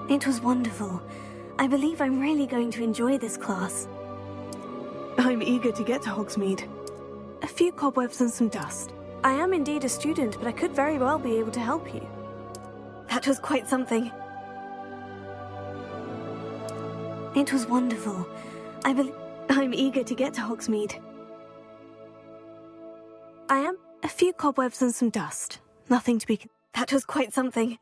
It was wonderful. I believe I'm really going to enjoy this class. I'm eager to get to Hogsmeade. A few cobwebs and some dust. I am indeed a student, but I could very well be able to help you. That was quite something. It was wonderful. I'm eager to get to Hogsmeade. I am a few cobwebs and some dust. Nothing to be... That was quite something.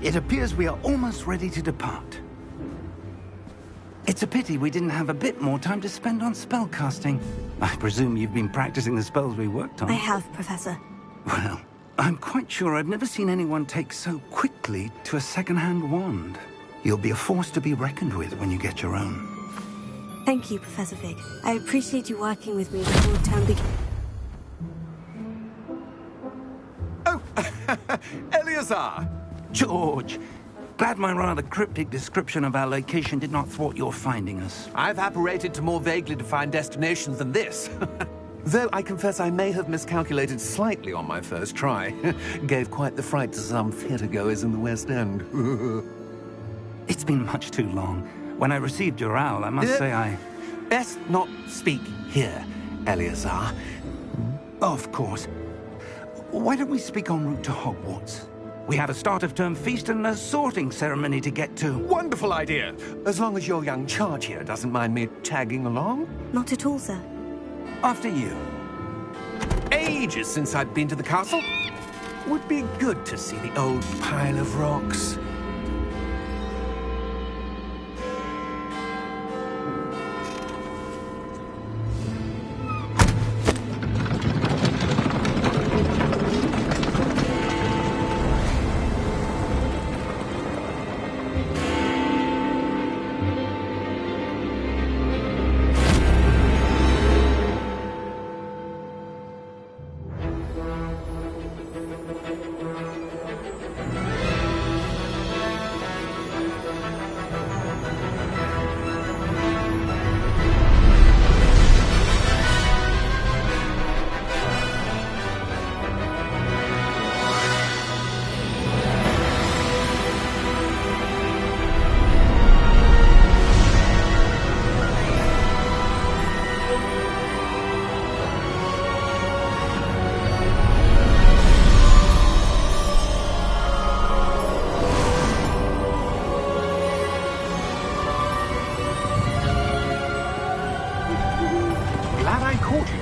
It appears we are almost ready to depart. It's a pity we didn't have a bit more time to spend on spellcasting. I presume you've been practicing the spells we worked on. I have, Professor. Well, I'm quite sure I've never seen anyone take so quickly to a second-hand wand. You'll be a force to be reckoned with when you get your own. Thank you, Professor Fig. I appreciate you working with me before term begins. Oh, Eleazar! George! Glad my rather cryptic description of our location did not thwart your finding us. I've apparated to more vaguely defined destinations than this. Though I confess I may have miscalculated slightly on my first try. Gave quite the fright to some theatregoers in the West End. It's been much too long. When I received your owl, I must say I... Best not speak here, Eleazar. Of course. Why don't we speak en route to Hogwarts? We have a start-of-term feast and a sorting ceremony to get to. Wonderful idea! As long as your young charge here doesn't mind me tagging along. Not at all, sir. After you. Ages since I've been to the castle. Would be good to see the old pile of rocks.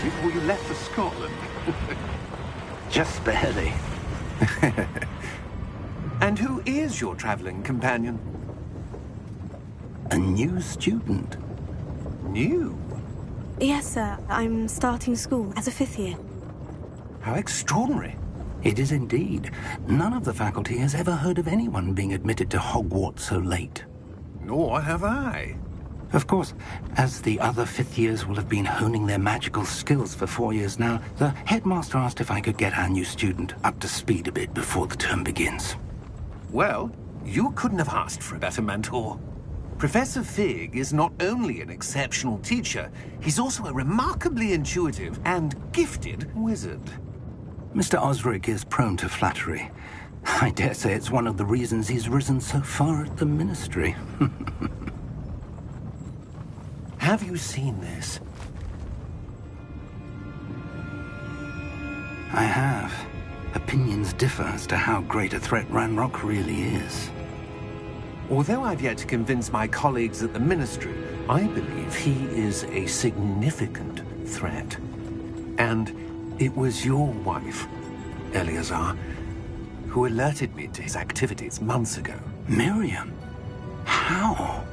Before you left for Scotland. Just barely. And who is your traveling companion? A new student. New? Yes, sir. I'm starting school as a 5th year. How extraordinary. It is indeed. None of the faculty has ever heard of anyone being admitted to Hogwarts so late. Nor have I. Of course, as the other 5th years will have been honing their magical skills for 4 years now, the headmaster asked if I could get our new student up to speed a bit before the term begins. Well, you couldn't have asked for a better mentor. Professor Fig is not only an exceptional teacher, he's also a remarkably intuitive and gifted wizard. Mr. Osric is prone to flattery. I dare say it's one of the reasons he's risen so far at the Ministry. Have you seen this? I have. Opinions differ as to how great a threat Ranrock really is. Although I've yet to convince my colleagues at the Ministry, I believe he is a significant threat. And it was your wife, Eleazar, who alerted me to his activities months ago. Miriam? How?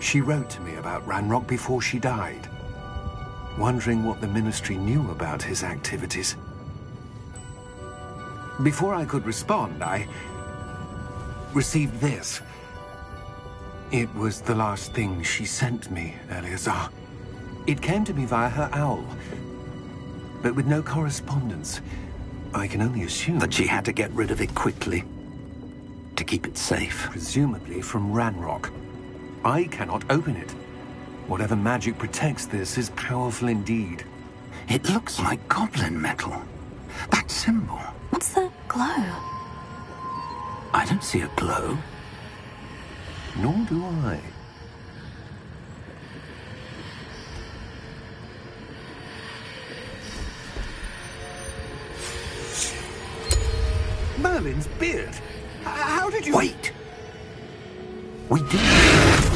She wrote to me about Ranrock before she died, wondering what the Ministry knew about his activities. Before I could respond, I received this. It was the last thing she sent me, Eleazar. It came to me via her owl, but with no correspondence. I can only assume That she had to get rid of it quickly, to keep it safe. presumably from Ranrock. I cannot open it. Whatever magic protects this is powerful indeed. It looks like goblin metal. That symbol. What's the glow? I don't see a glow. Nor do I. Merlin's beard? How did you... Wait! We did.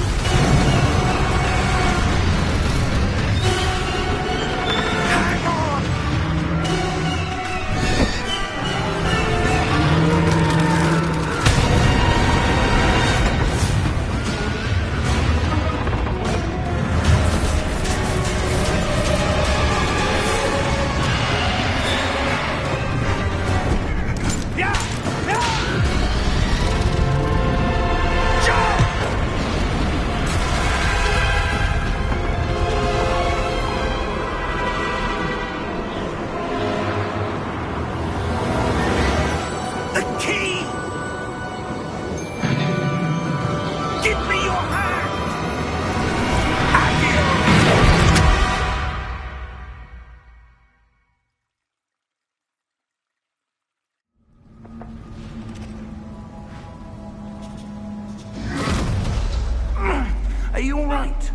right?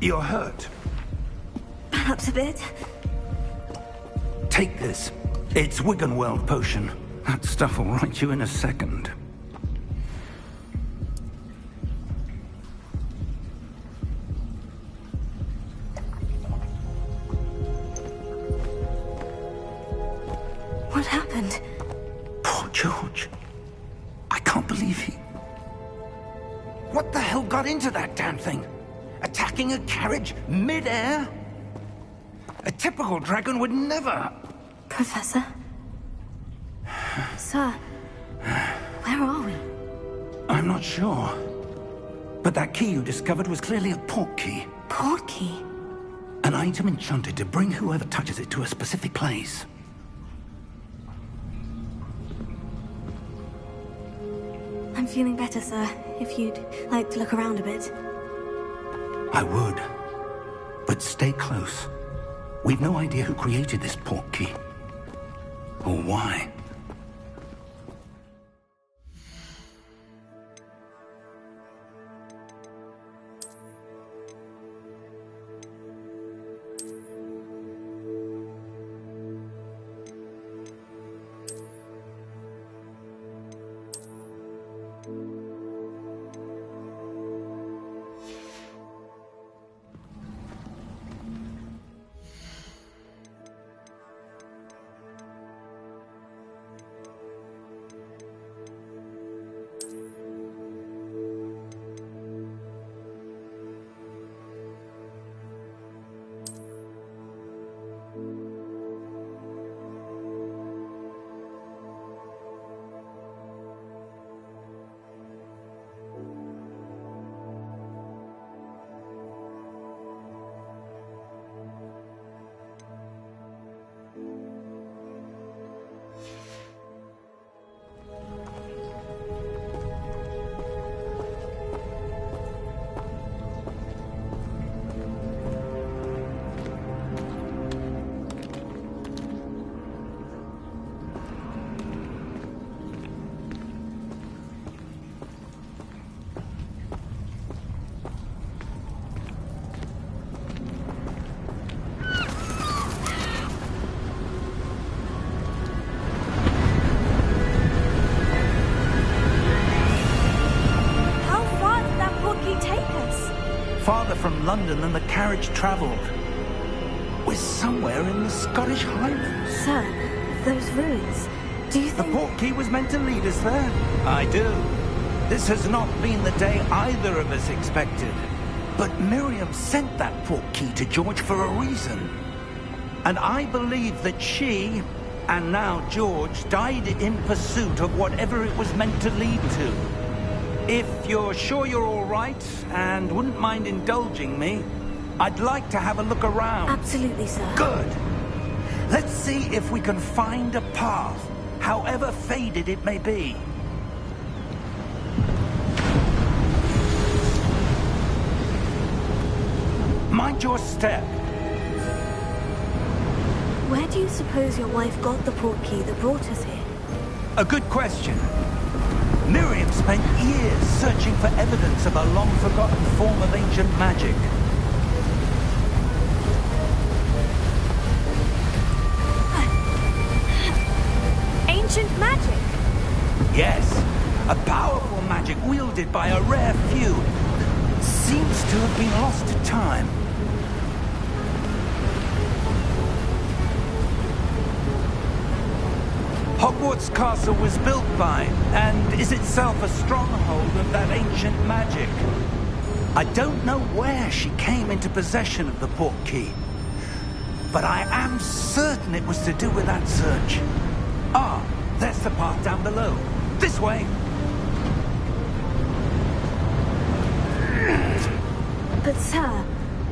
You're hurt. Perhaps a bit. Take this. It's Wiggenweld potion. That stuff will right you in a second. What happened? Poor George. I can't believe he... What the hell got into that damn thing? Attacking a carriage mid-air? A typical dragon would never... Professor? Sir, where are we? I'm not sure. But that key you discovered was clearly a port key. Port key? An item enchanted to bring whoever touches it to a specific place. I'm feeling better, sir. If you'd like to look around a bit. I would. But stay close. We've no idea who created this port key. Or why. Farther from London than the carriage travelled. We're somewhere in the Scottish Highlands. Sir, those ruins, do you think... The port key was meant to lead us there? I do. This has not been the day either of us expected. But Miriam sent that port key to George for a reason. And I believe that she, and now George, died in pursuit of whatever it was meant to lead to. If you're sure you're all right, and wouldn't mind indulging me, I'd like to have a look around. Absolutely, sir. Good. Let's see if we can find a path, however faded it may be. Mind your step. Where do you suppose your wife got the port key that brought us here? A good question. Miriam spent years searching for evidence of a long-forgotten form of ancient magic. Ancient magic? Yes, a powerful magic wielded by a rare few. Seems to have been lost to time. Hogwarts Castle was built by, and is itself a stronghold of that ancient magic. I don't know where she came into possession of the port key, but I am certain it was to do with that search. Ah, there's the path down below. This way! But sir,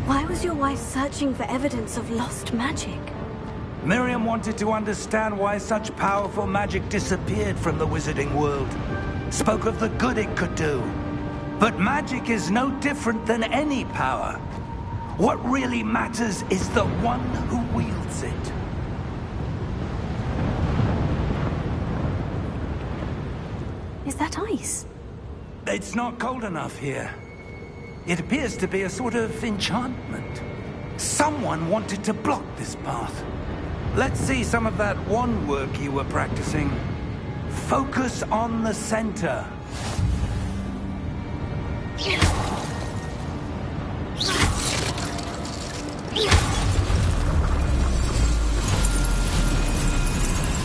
why was your wife searching for evidence of lost magic? Miriam wanted to understand why such powerful magic disappeared from the wizarding world. Spoke of the good it could do. But magic is no different than any power. What really matters is the one who wields it. Is that ice? It's not cold enough here. It appears to be a sort of enchantment. Someone wanted to block this path. Let's see some of that wand work you were practicing. Focus on the center.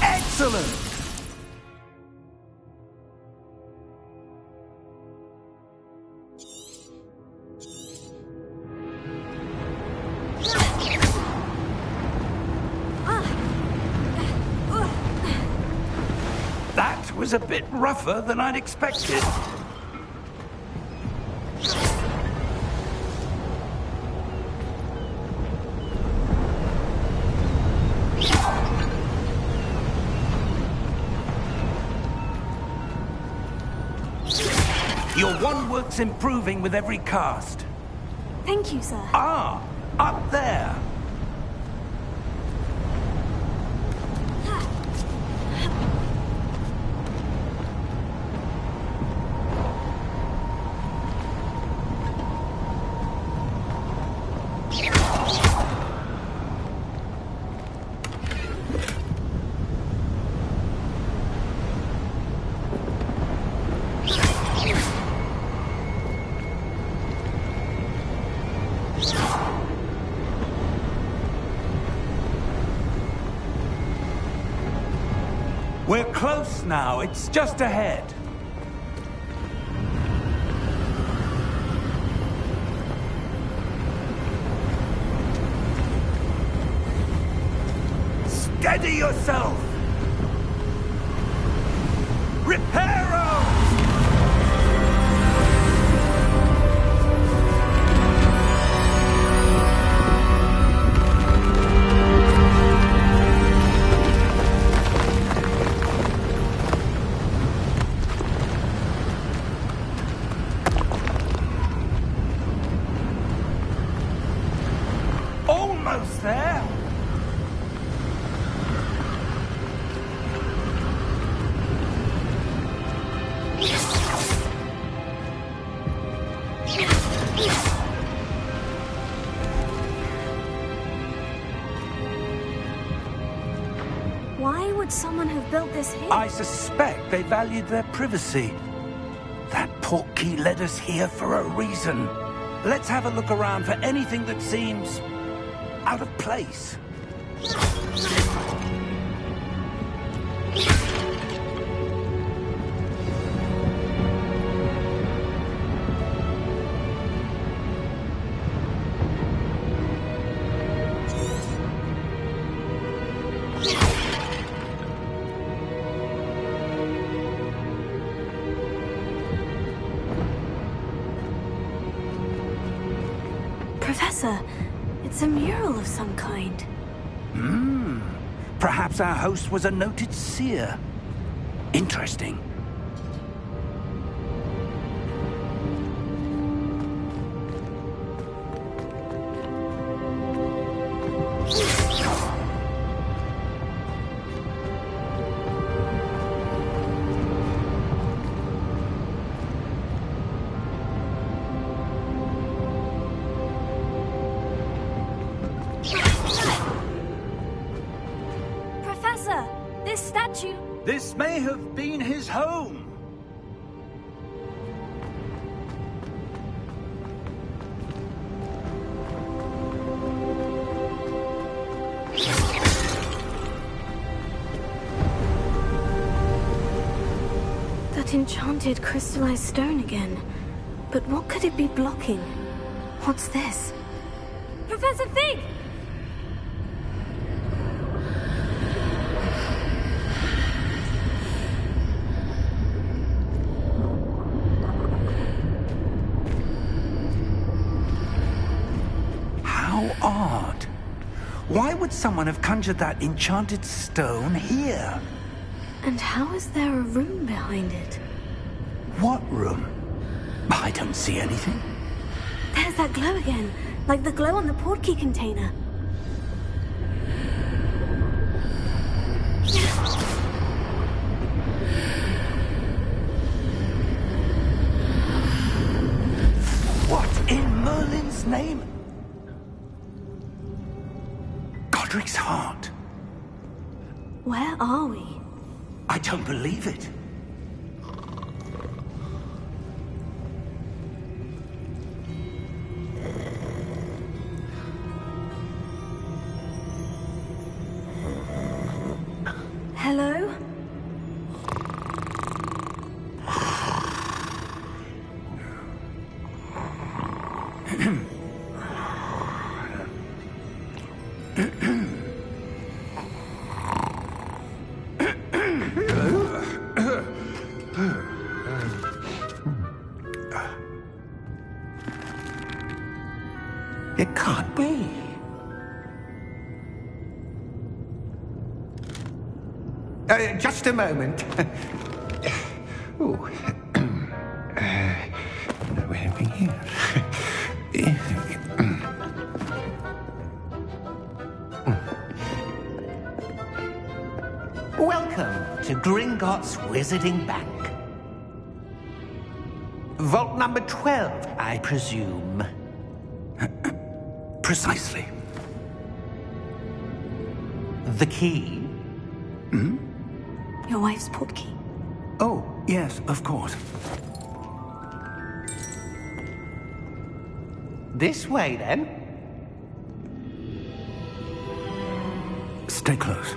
Excellent! That was a bit rougher than I'd expected. Your wand work's improving with every cast. Thank you, sir. Ah, up there. We're close now. It's just ahead. Steady yourself! Reparo! Almost there. Why would someone have built this here? I suspect they valued their privacy. That portkey led us here for a reason. Let's have a look around for anything that seems out of place. Professor, it's a mural of some kind. Perhaps our host was a noted seer. Interesting. Professor, this statue... This may have been his home. That enchanted crystallized stone again. But what could it be blocking? What's this? Professor Fig! How odd. Why would someone have conjured that enchanted stone here? And how is there a room behind it? What room? I don't see anything. There's that glow again, like the glow on the portkey container. God's name? Godric's heart. Where are we? I don't believe it. Hello? It can't be. Just a moment. Ooh. Anything here? Welcome to Gringotts Wizarding Bank. Vault number 12, I presume. Precisely. The key? Your wife's portkey. Oh, yes, of course. This way, then. Stay close.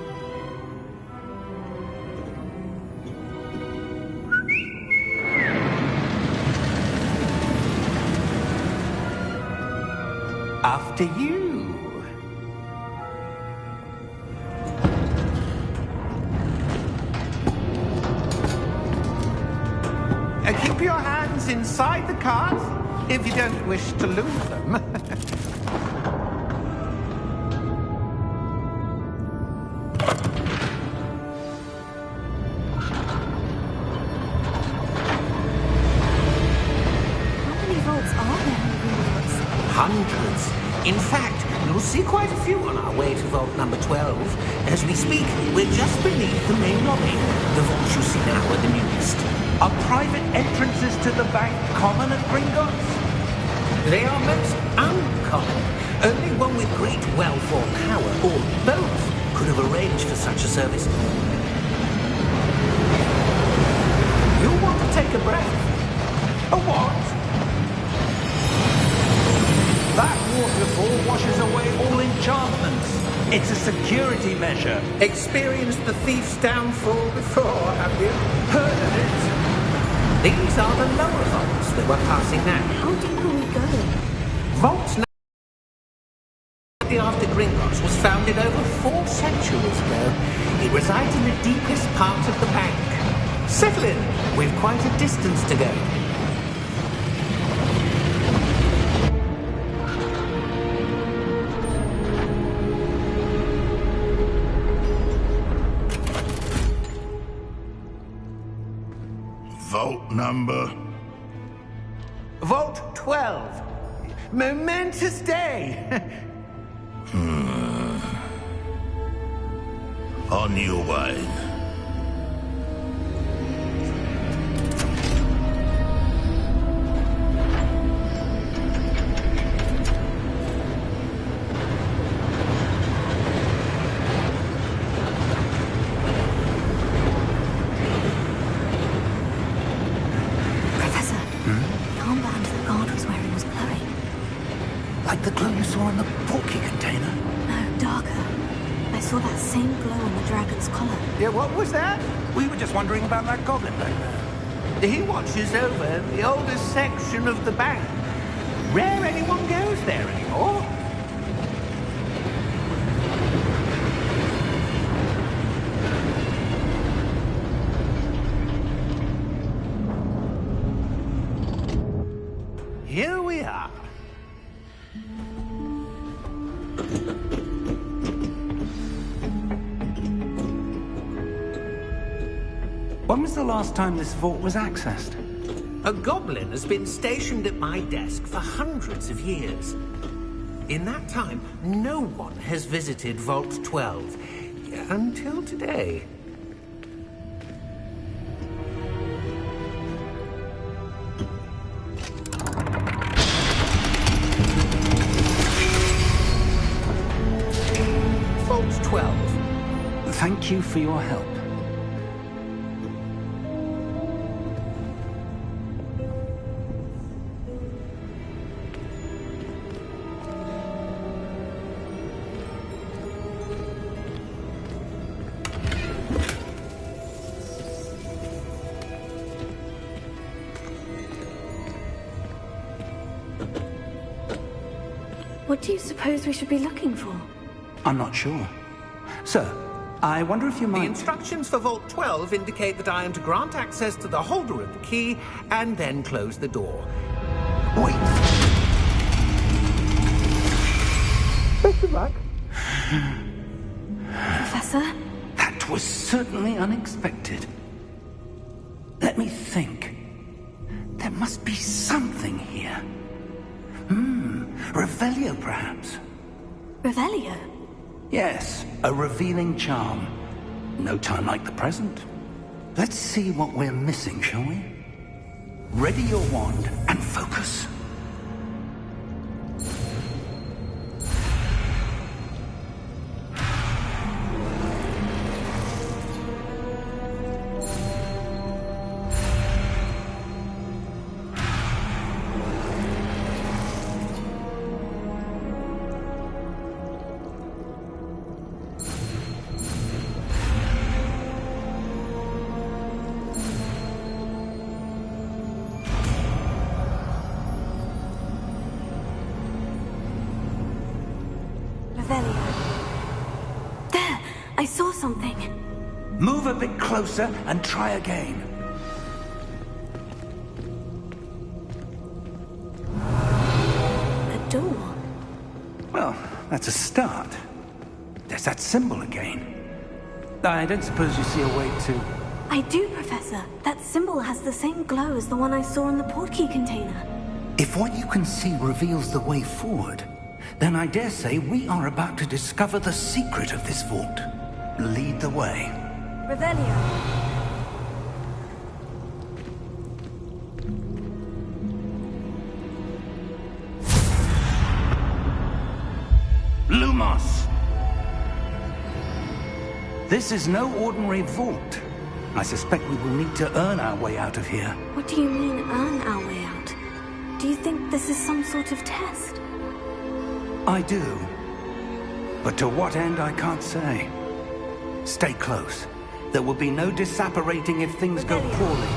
After you. Keep your hands inside the cart if you don't wish to lose them. How many vaults are there in Gringotts? Hundreds. In fact, you'll see quite a few on our way to vault number 12. As we speak, we're just beneath the main lobby. The vaults you see now are the newest. Are private entrances to the bank common at Gringotts? They are most uncommon. Only one with great wealth or power, or both, could have arranged for such a service. You'll want to take a breath. A what? That waterfall washes away all enchantments. It's a security measure. Experienced the thief's downfall before, have you? Heard of it? These are the lower vaults that we're passing now. How deep are we going? Vault after Gringotts was founded over 4 centuries ago. It resides in the deepest part of the bank. Settle in. We've quite a distance to go. Vault number? Vault 12. Momentous day. On your way. Professor, the armband the guard was wearing was glowing. Like the glow you saw in the porky container? No, darker. I saw that same glow on the dragon's collar. Yeah, what was that? We were just wondering about that goblin back there. He watches over the oldest section of the bank. Rare anyone goes there anymore. Here we are. When was the last time this vault was accessed? A goblin has been stationed at my desk for hundreds of years. In that time, no one has visited Vault 12. Until today. 12. Thank you for your help. What do you suppose we should be looking for? I'm not sure. Sir, I wonder if you The might... instructions for Vault 12 indicate that I am to grant access to the holder of the key and then close the door. Wait! Best of luck. Professor? That was certainly unexpected. Let me think. There must be something here. Revelio, perhaps? Revelio? Yes, a revealing charm. No time like the present. Let's see what we're missing, shall we? Ready your wand and focus. There! I saw something. Move a bit closer and try again. A door. Well, that's a start. There's that symbol again. I don't suppose you see a way to... I do, Professor. That symbol has the same glow as the one I saw in the portkey container. If what you can see reveals the way forward, then I dare say we are about to discover the secret of this vault. Lead the way. Revelio. Lumos! This is no ordinary vault. I suspect we will need to earn our way out of here. What do you mean, earn our way out? Do you think this is some sort of test? I do. But to what end, I can't say. Stay close. There will be no disapparating if things go poorly.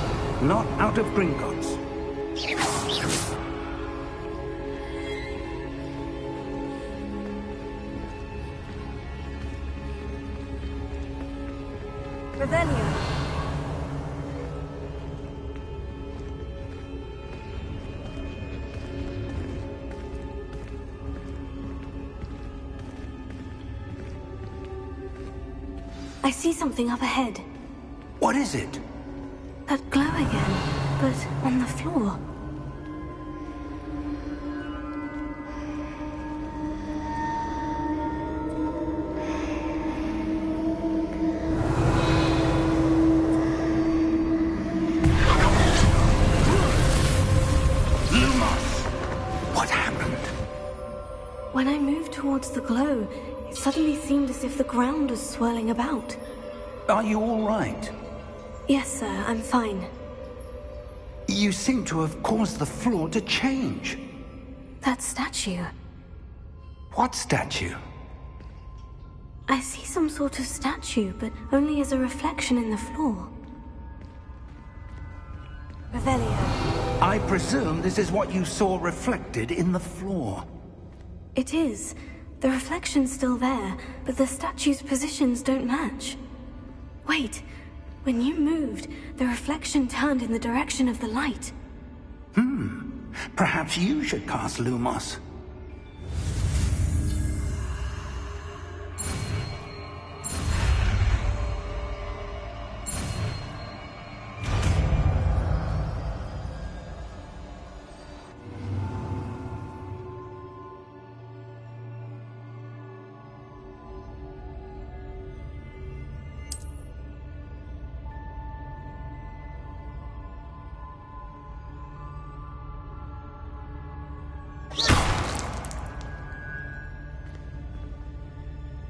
Not out of Gringotts. Revelio. I see something up ahead. What is it? That glow again, but on the floor. Lumos! What happened? When I moved towards the glow, it suddenly seemed as if the ground was swirling about. Are you all right? Yes, sir, I'm fine. You seem to have caused the floor to change. That statue. What statue? I see some sort of statue, but only as a reflection in the floor. Revelio. I presume this is what you saw reflected in the floor. It is. The reflection's still there, but the statue's positions don't match. Wait. When you moved, the reflection turned in the direction of the light. Perhaps you should cast Lumos.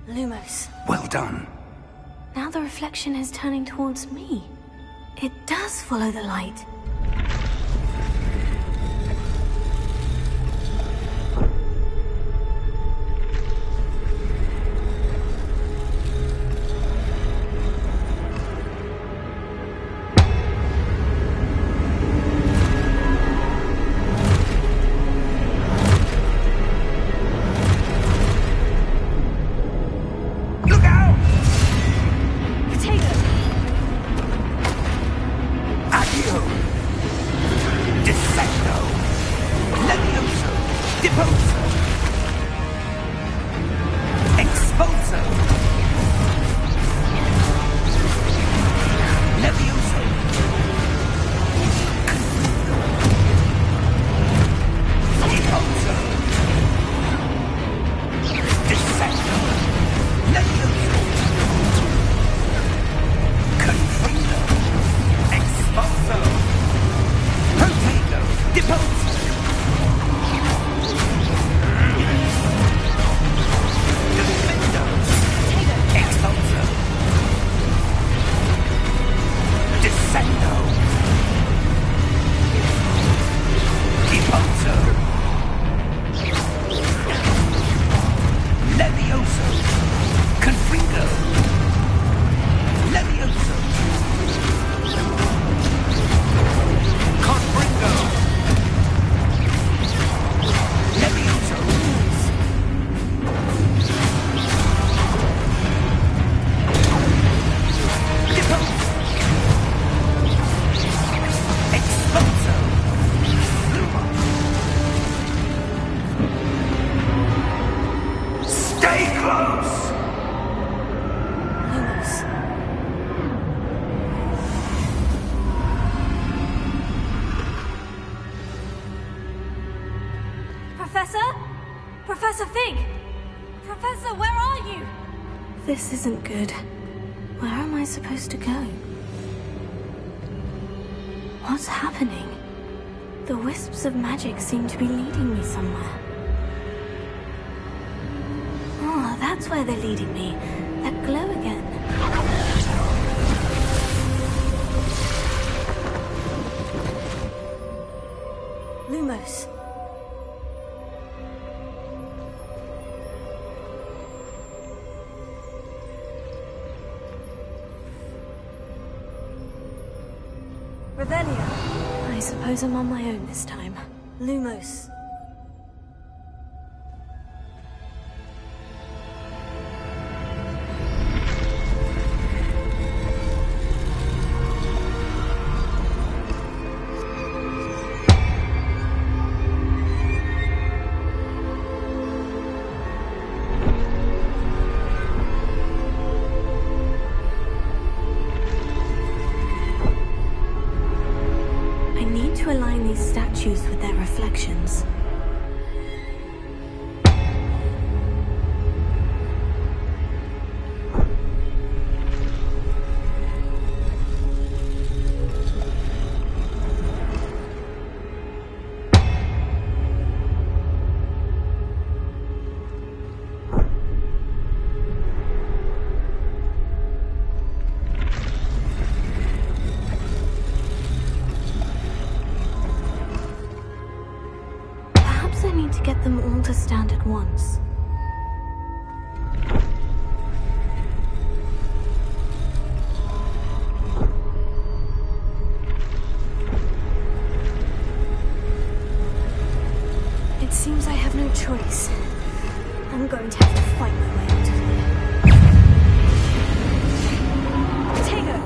Lumos. Well done. Now the reflection is turning towards me. It does follow the light. Professor Fig! Professor, where are you? This isn't good. Where am I supposed to go? What's happening? The wisps of magic seem to be leading me somewhere. Oh, that's where they're leading me. That glow again. Lumos. Revelio. I suppose I'm on my own this time. Lumos. Align these statues with their reflections. I need to get them all to stand at once. It seems I have no choice. I'm going to have to fight my way out of here. Tego!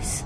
close.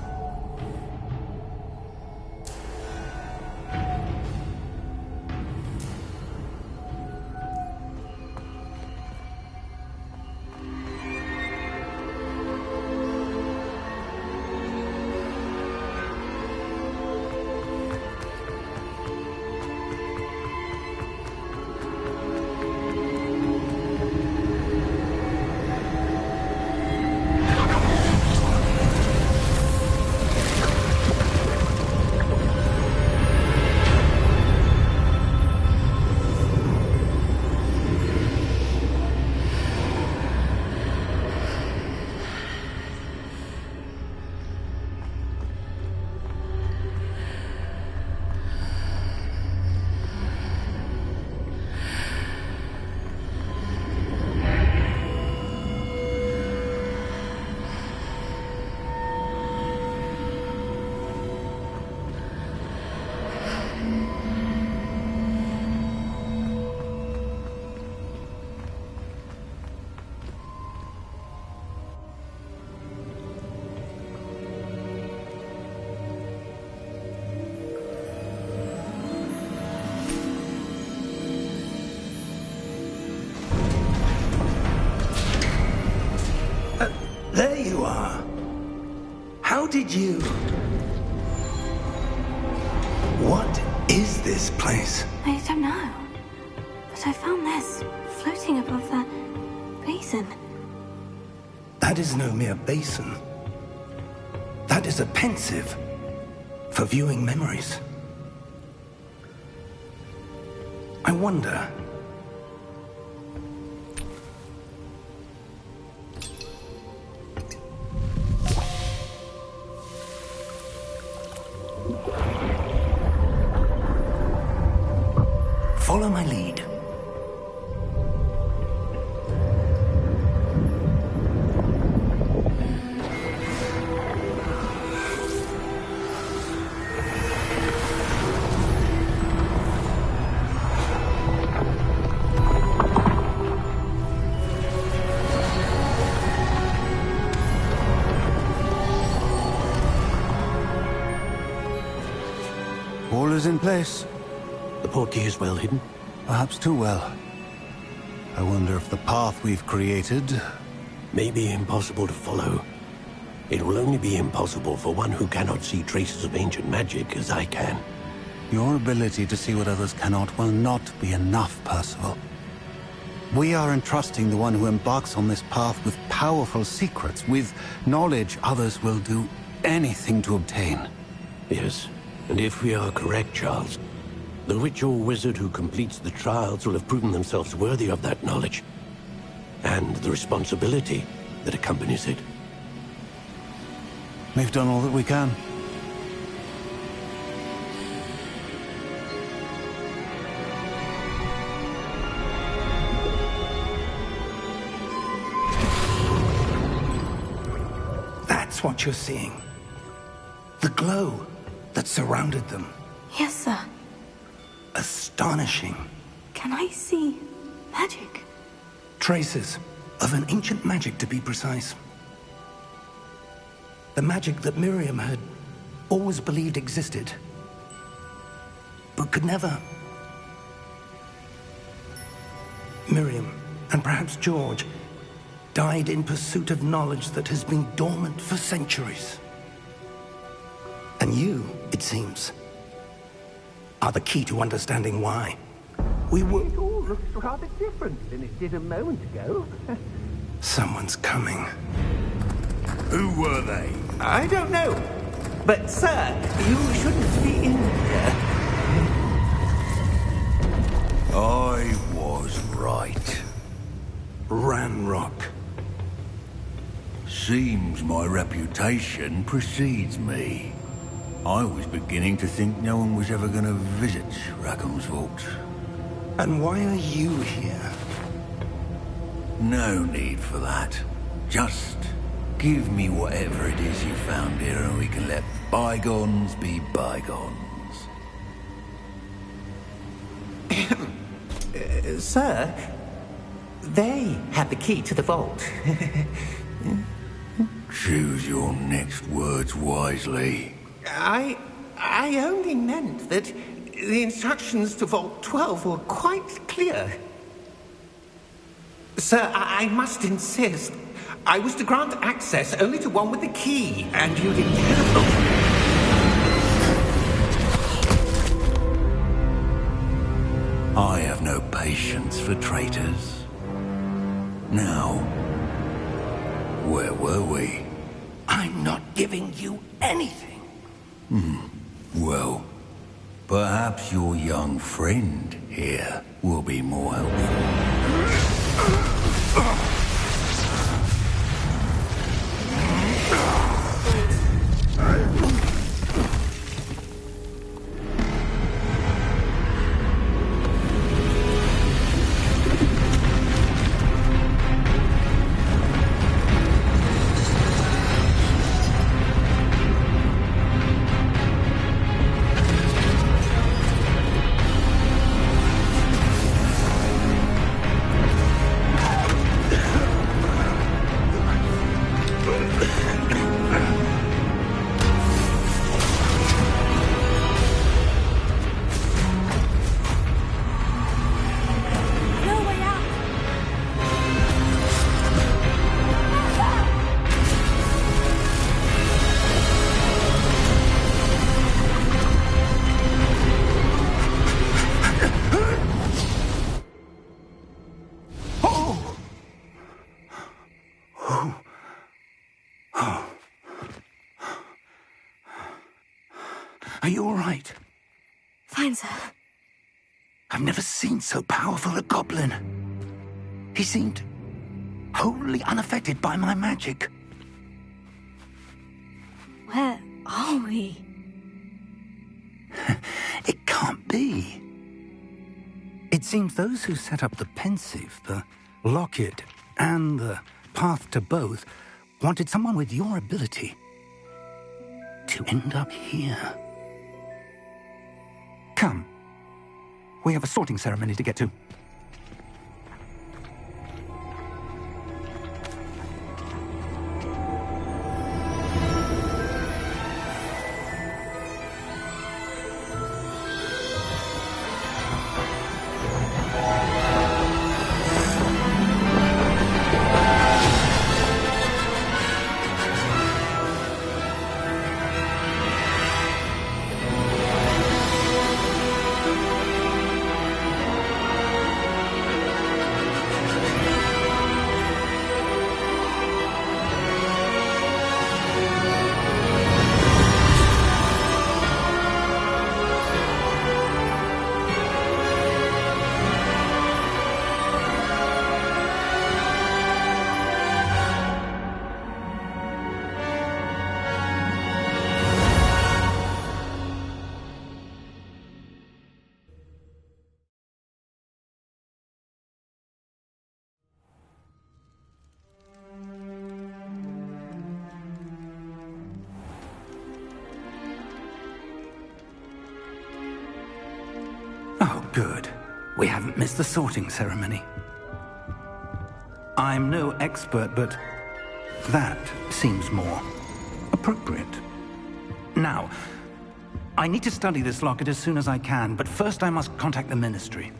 There you are. How did you... What is this place? I don't know. But I found this floating above that basin. That is no mere basin. That is a pensive for viewing memories. I wonder... Follow my lead. All is in place. The portkey is well hidden. Perhaps too well. I wonder if the path we've created... May be impossible to follow. It will only be impossible for one who cannot see traces of ancient magic as I can. Your ability to see what others cannot will not be enough, Percival. We are entrusting the one who embarks on this path with powerful secrets, with knowledge others will do anything to obtain. Yes, and if we are correct, Charles, the witch or wizard who completes the trials will have proven themselves worthy of that knowledge, and the responsibility that accompanies it. We've done all that we can. That's what you're seeing. The glow that surrounded them. Yes, sir. Astonishing. Can I see magic? Traces of an ancient magic, to be precise. The magic that Miriam had always believed existed, but could never. Miriam, and perhaps George, died in pursuit of knowledge that has been dormant for centuries. And you, it seems, are the key to understanding why. We were... It all looks rather different than it did a moment ago. Someone's coming. Who were they? I don't know. But, sir, you shouldn't be in here. I was right. Ranrock. Seems my reputation precedes me. I was beginning to think no one was ever going to visit Rackham's vault. And why are you here? No need for that. Just give me whatever it is you found here and we can let bygones be bygones. Sir, they have the key to the vault. Choose your next words wisely. I only meant that the instructions to Vault 12 were quite clear. Sir, I must insist. I was to grant access only to one with the key, and you didn't have... I have no patience for traitors. Now, where were we? I'm not giving you anything. Well, perhaps your young friend here will be more helpful. Are you all right? Fine, sir. I've never seen so powerful a goblin. He seemed wholly unaffected by my magic. Where are we? It can't be. It seems those who set up the Pensieve, the Locket, and the Path to Both wanted someone with your ability to end up here. Come. We have a sorting ceremony to get to. Oh, good. We haven't missed the sorting ceremony. I'm no expert, but that seems more appropriate. Now, I need to study this locket as soon as I can, but first I must contact the Ministry.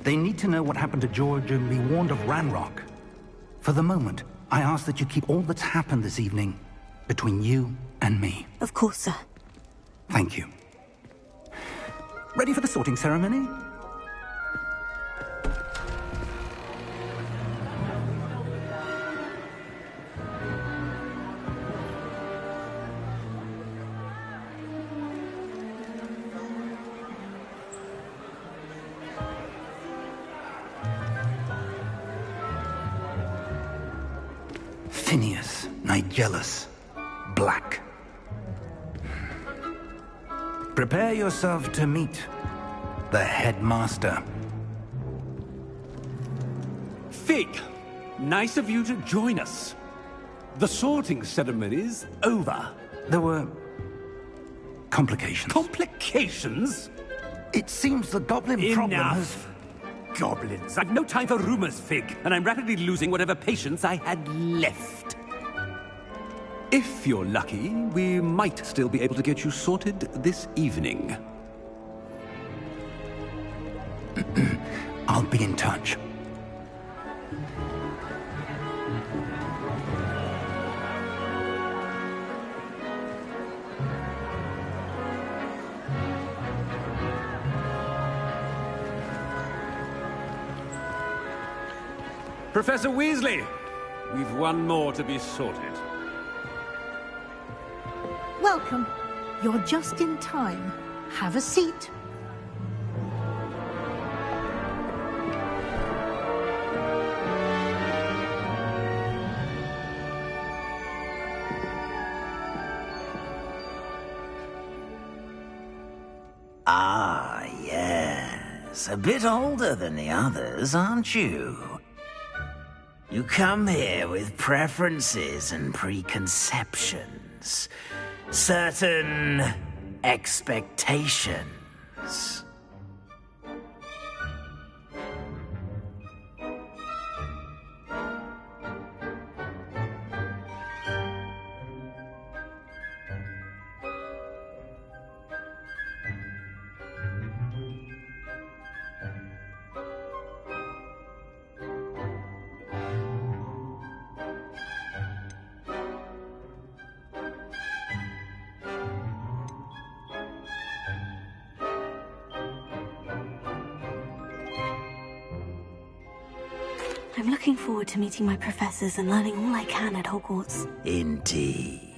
They need to know what happened to George and be warned of Ranrock. For the moment, I ask that you keep all that's happened this evening between you and me. Of course, sir. Thank you. Ready for the sorting ceremony? Phineas Nigellus Black. Prepare yourself to meet the headmaster. Fig, nice of you to join us. The sorting ceremony's over. There were complications. Complications? It seems the goblin problem has... Enough! Goblins. I've no time for rumors, Fig, and I'm rapidly losing whatever patience I had left. If you're lucky, we might still be able to get you sorted this evening. I'll be in touch. Professor Weasley, we've one more to be sorted. Welcome. You're just in time. Have a seat. Ah, yes. A bit older than the others, aren't you? You come here with preferences and preconceptions. Certain expectations. I'm looking forward to meeting my professors and learning all I can at Hogwarts. Indeed.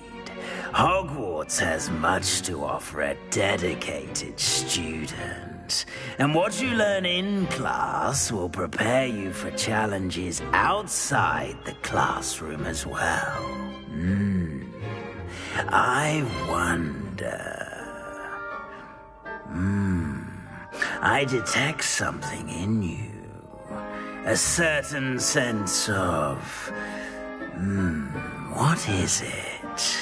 Hogwarts has much to offer a dedicated student. And what you learn in class will prepare you for challenges outside the classroom as well. I wonder... I detect something in you. A certain sense of... what is it?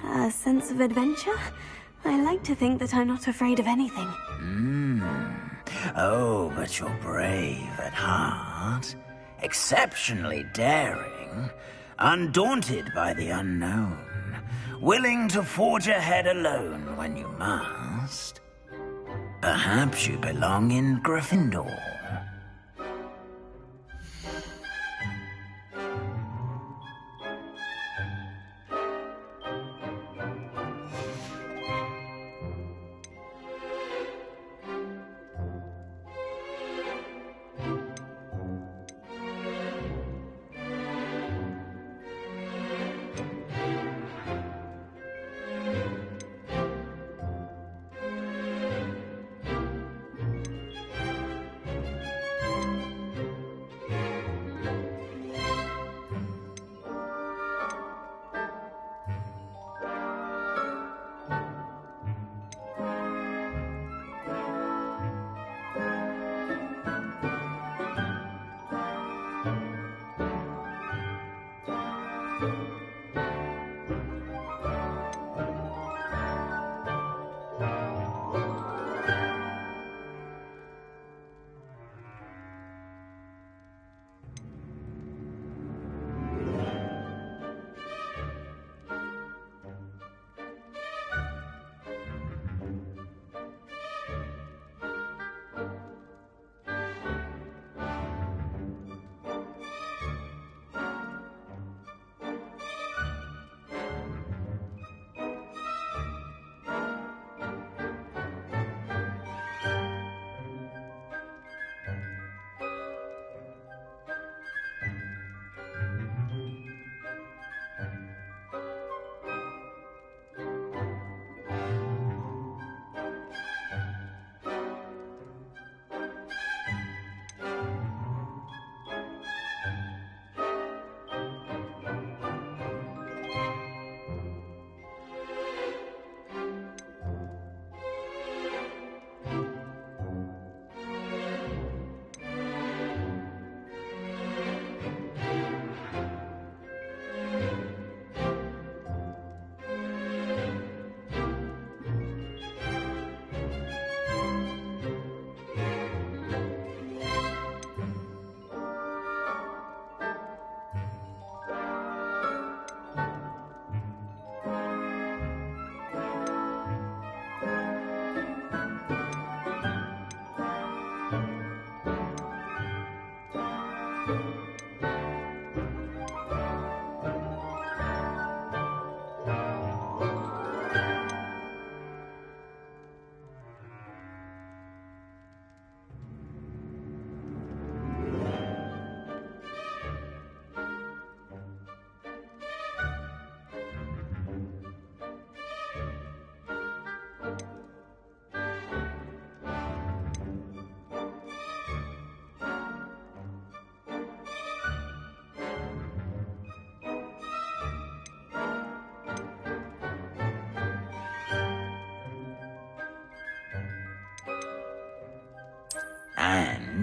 A sense of adventure? I like to think that I'm not afraid of anything. Oh, but you're brave at heart. Exceptionally daring. Undaunted by the unknown. Willing to forge ahead alone when you must. Perhaps you belong in Gryffindor.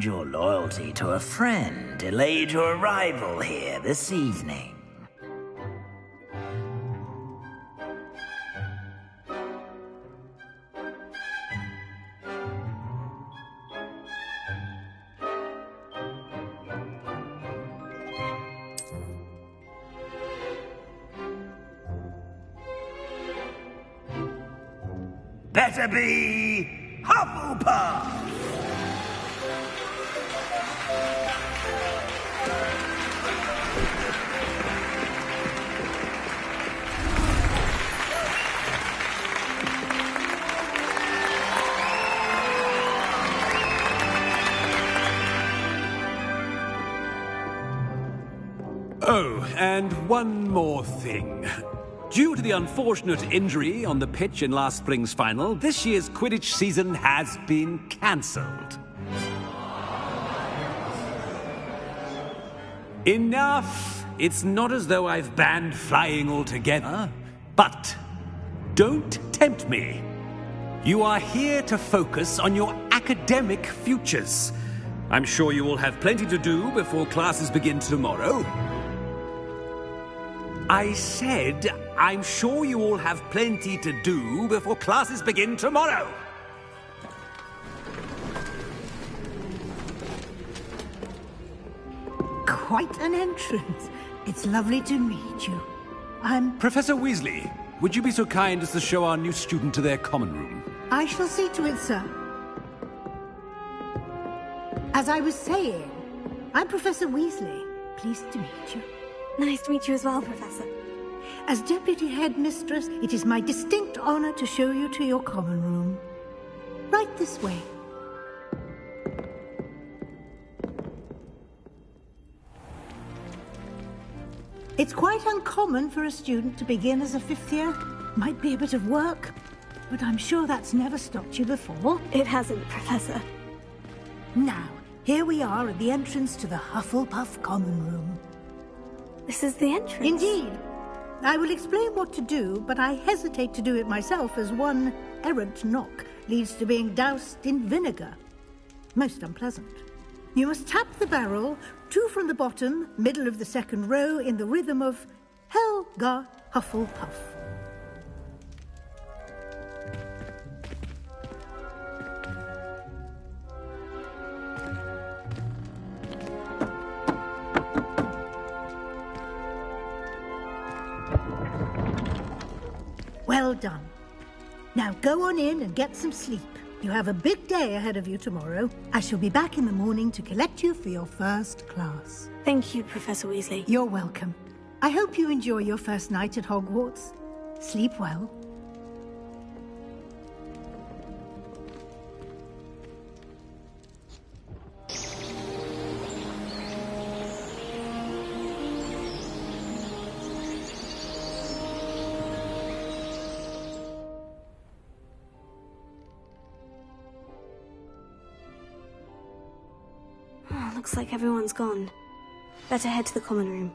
understand your loyalty to a friend delayed your arrival here this evening. Better be Hufflepuff! Oh, and one more thing. Due to the unfortunate injury on the pitch in last spring's final, this year's Quidditch season has been cancelled. Enough! It's not as though I've banned flying altogether, but don't tempt me. You are here to focus on your academic futures. I'm sure you will have plenty to do before classes begin tomorrow. I said, I'm sure you all have plenty to do before classes begin tomorrow. Quite an entrance. It's lovely to meet you. I'm... Professor Weasley, would you be so kind as to show our new student to their common room? I shall see to it, sir. As I was saying, I'm Professor Weasley. Pleased to meet you. Nice to meet you as well, Professor. As Deputy Headmistress, it is my distinct honor to show you to your common room. Right this way. It's quite uncommon for a student to begin as a fifth year. Might be a bit of work, but I'm sure that's never stopped you before. It hasn't, Professor. Now, here we are at the entrance to the Hufflepuff common room. This is the entrance? Indeed. I will explain what to do, but I hesitate to do it myself as one errant knock leads to being doused in vinegar. Most unpleasant. You must tap the barrel, 2 from the bottom, middle of the second row, in the rhythm of Helga Hufflepuff. Well done. Now go on in and get some sleep. You have a big day ahead of you tomorrow. I shall be back in the morning to collect you for your first class. Thank you, Professor Weasley. You're welcome. I hope you enjoy your first night at Hogwarts. Sleep well. Looks like everyone's gone. Better head to the common room.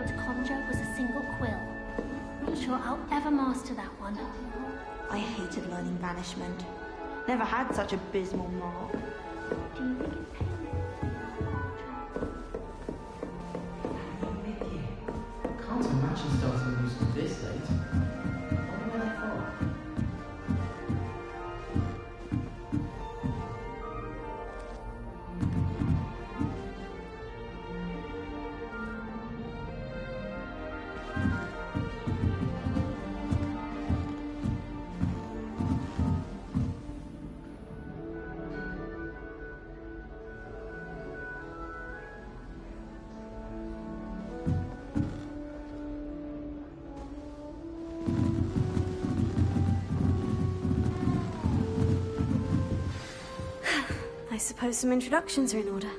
to conjure was a single quill. Not sure I'll ever master that one. I hated learning banishment. Never had such abysmal mark. Do you think it's Can't imagine starting music this late. Wonder where they're from. I suppose some introductions are in order.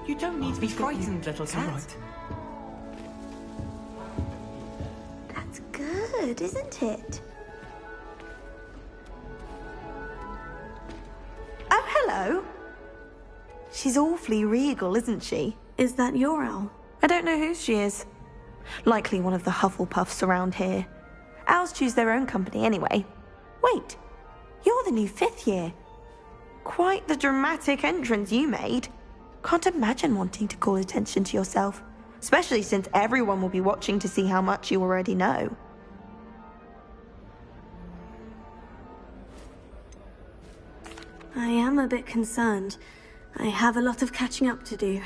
You don't need to be frightened, little cat. That's good, isn't it? Oh, hello. She's awfully regal, isn't she? Is that your owl? I don't know whose she is. Likely one of the Hufflepuffs around here. Owls choose their own company anyway. Wait, you're the new 5th year. Quite the dramatic entrance you made. Can't imagine wanting to call attention to yourself, especially since everyone will be watching to see how much you already know. I am a bit concerned. I have a lot of catching up to do.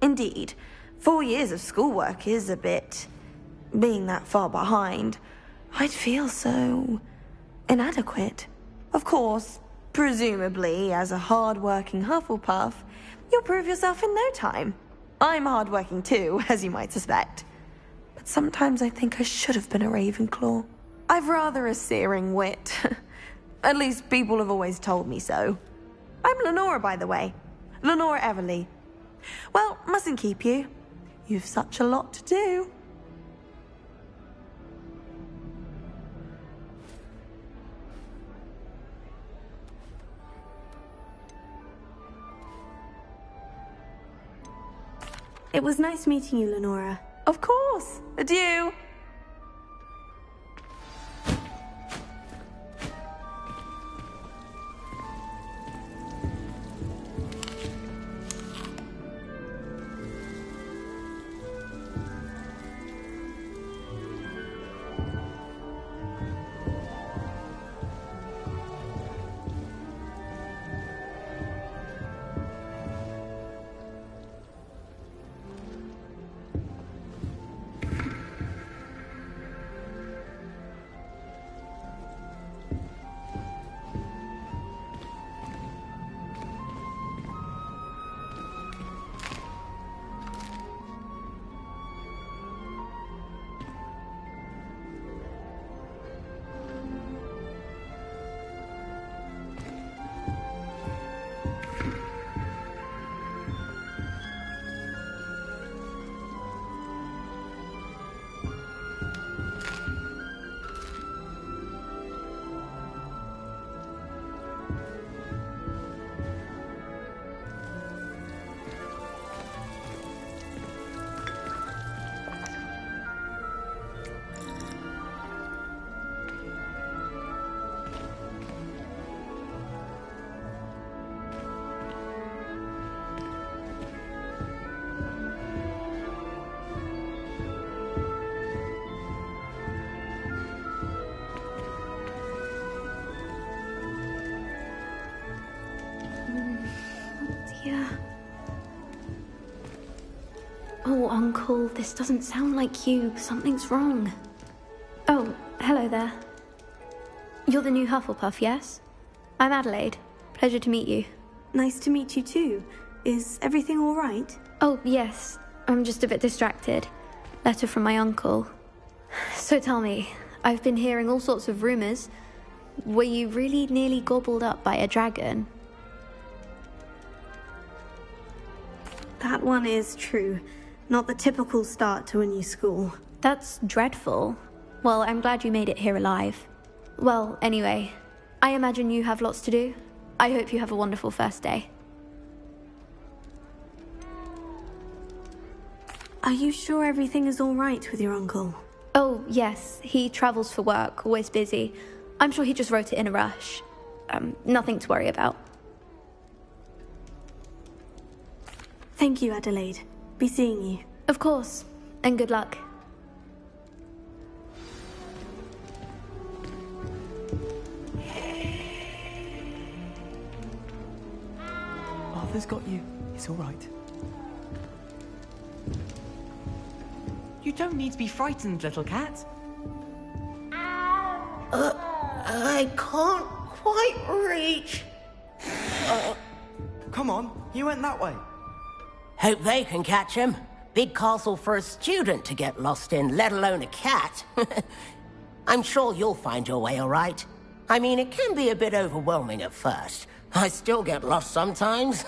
Indeed. 4 years of schoolwork is a bit... being that far behind. I'd feel so... inadequate. Of course, presumably, as a hard-working Hufflepuff, you'll prove yourself in no time. I'm hard-working too, as you might suspect. But sometimes I think I should have been a Ravenclaw. I've rather a searing wit. At least people have always told me so. I'm Lenora, by the way. Lenora Everly. Well, mustn't keep you. You've such a lot to do. It was nice meeting you, Lenora. Of course. Adieu. Oh, Uncle, this doesn't sound like you. Something's wrong. Oh, hello there. You're the new Hufflepuff, yes? I'm Adelaide. Pleasure to meet you. Nice to meet you too. Is everything all right? Oh, yes. I'm just a bit distracted. Letter from my uncle. So tell me, I've been hearing all sorts of rumors. Were you really nearly gobbled up by a dragon? That one is true. Not the typical start to a new school. That's dreadful. Well, I'm glad you made it here alive. Well, anyway, I imagine you have lots to do. I hope you have a wonderful first day. Are you sure everything is all right with your uncle? Oh, yes. He travels for work, always busy. I'm sure he just wrote it in a rush. Nothing to worry about. Thank you, Adelaide. Be seeing you. Of course. And good luck. Arthur's got you. It's all right. You don't need to be frightened, little cat. I can't quite reach. Come on, you went that way. Hope they can catch him. Big castle for a student to get lost in, let alone a cat. I'm sure you'll find your way all right. I mean, it can be a bit overwhelming at first. I still get lost sometimes.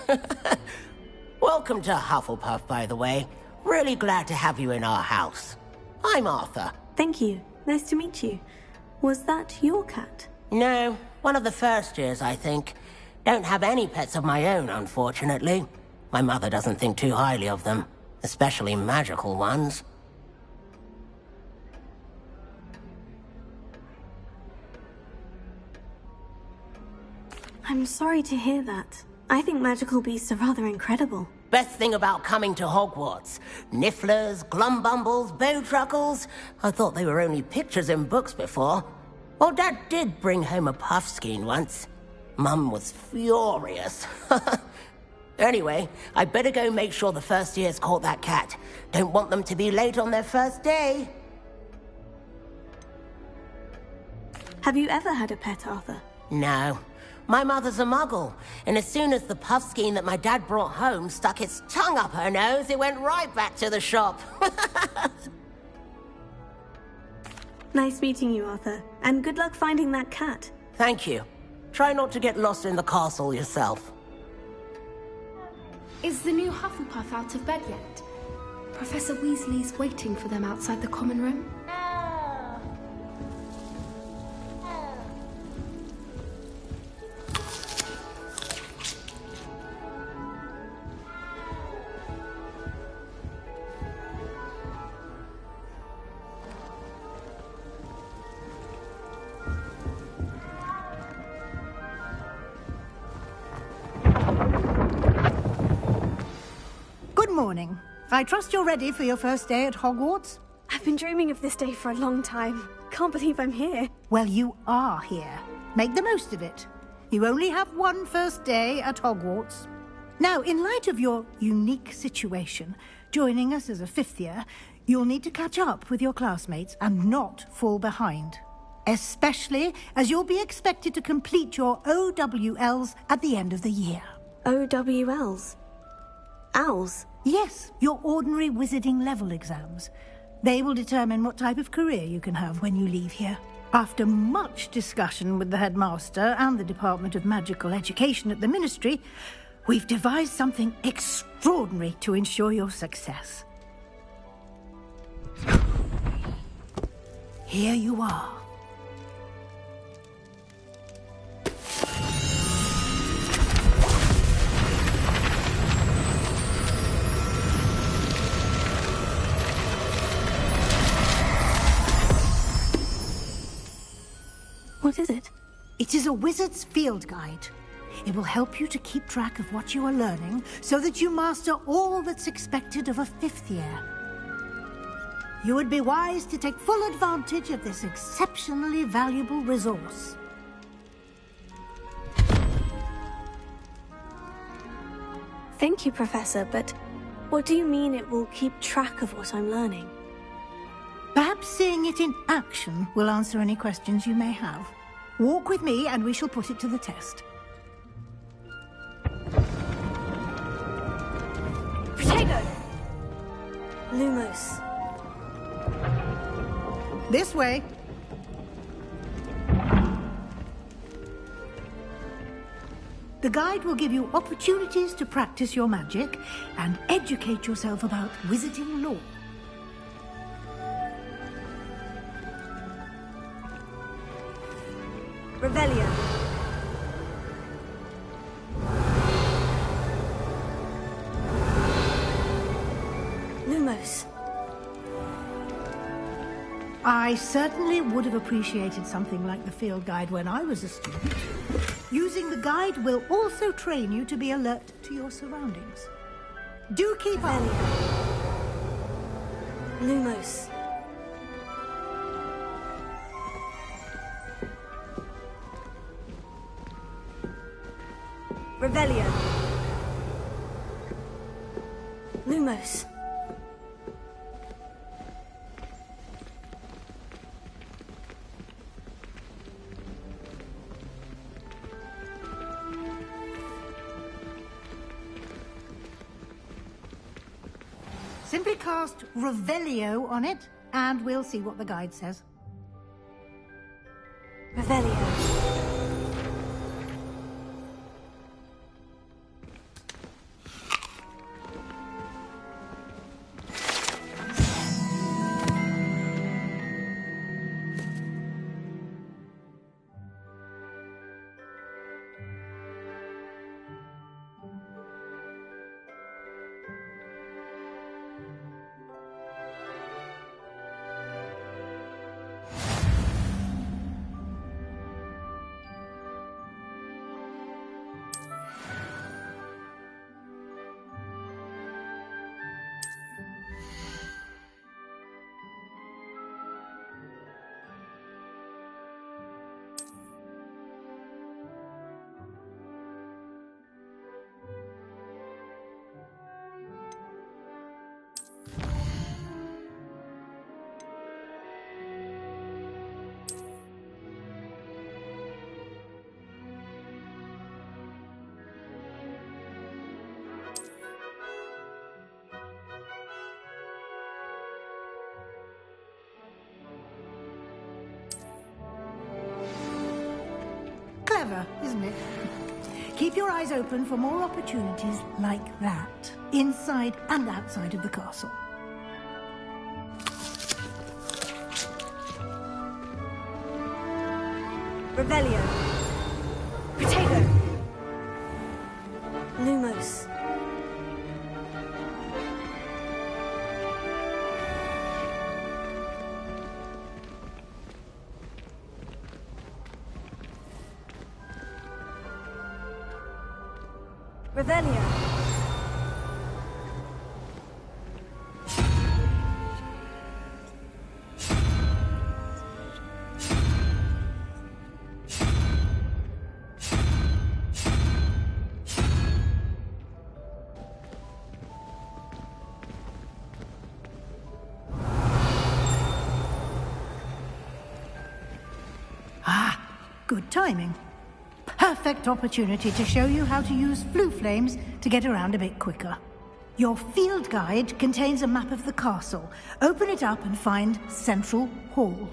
Welcome to Hufflepuff, by the way. Really glad to have you in our house. I'm Arthur. Thank you. Nice to meet you. Was that your cat? No, one of the first years, I think. Don't have any pets of my own, unfortunately. My mother doesn't think too highly of them, especially magical ones. I'm sorry to hear that. I think magical beasts are rather incredible. Best thing about coming to Hogwarts. Nifflers, Glumbumbles, Bowtruckles. I thought they were only pictures in books before. Well, Dad did bring home a Puffskein once. Mum was furious. Anyway, I better go make sure the first years caught that cat. Don't want them to be late on their first day. Have you ever had a pet, Arthur? No. My mother's a muggle, and as soon as the Puffskein that my dad brought home stuck its tongue up her nose, it went right back to the shop. Nice meeting you, Arthur. And good luck finding that cat. Thank you. Try not to get lost in the castle yourself. Is the new Hufflepuff out of bed yet? Professor Weasley's waiting for them outside the common room. Morning. I trust you're ready for your first day at Hogwarts? I've been dreaming of this day for a long time. Can't believe I'm here. Well, you are here. Make the most of it. You only have one first day at Hogwarts. Now, in light of your unique situation, joining us as a fifth year, you'll need to catch up with your classmates and not fall behind. Especially as you'll be expected to complete your OWLs at the end of the year. OWLs? Owls? Yes, your ordinary wizarding level exams. They will determine what type of career you can have when you leave here. After much discussion with the headmaster and the Department of Magical Education at the Ministry, we've devised something extraordinary to ensure your success. Here you are. What is it? It is a wizard's field guide. It will help you to keep track of what you are learning so that you master all that's expected of a fifth year. You would be wise to take full advantage of this exceptionally valuable resource. Thank you, Professor, but What do you mean it will keep track of what I'm learning? Perhaps seeing it in action will answer any questions you may have. Walk with me and we shall put it to the test. Protego! Lumos. This way. The guide will give you opportunities to practice your magic and educate yourself about wizarding lore. Revelio. Lumos. I certainly would have appreciated something like the field guide when I was a student. Using the guide will also train you to be alert to your surroundings. Do keep up. Lumos. Revelio. Lumos. Simply cast Revelio on it, and we'll see what the guide says. Revelio. Clever, isn't it? Keep your eyes open for more opportunities like that, inside and outside of the castle. Revelio. Protego. Lumos. Revelio. Good timing. Perfect opportunity to show you how to use flue flames to get around a bit quicker. Your field guide contains a map of the castle. Open it up and find Central Hall.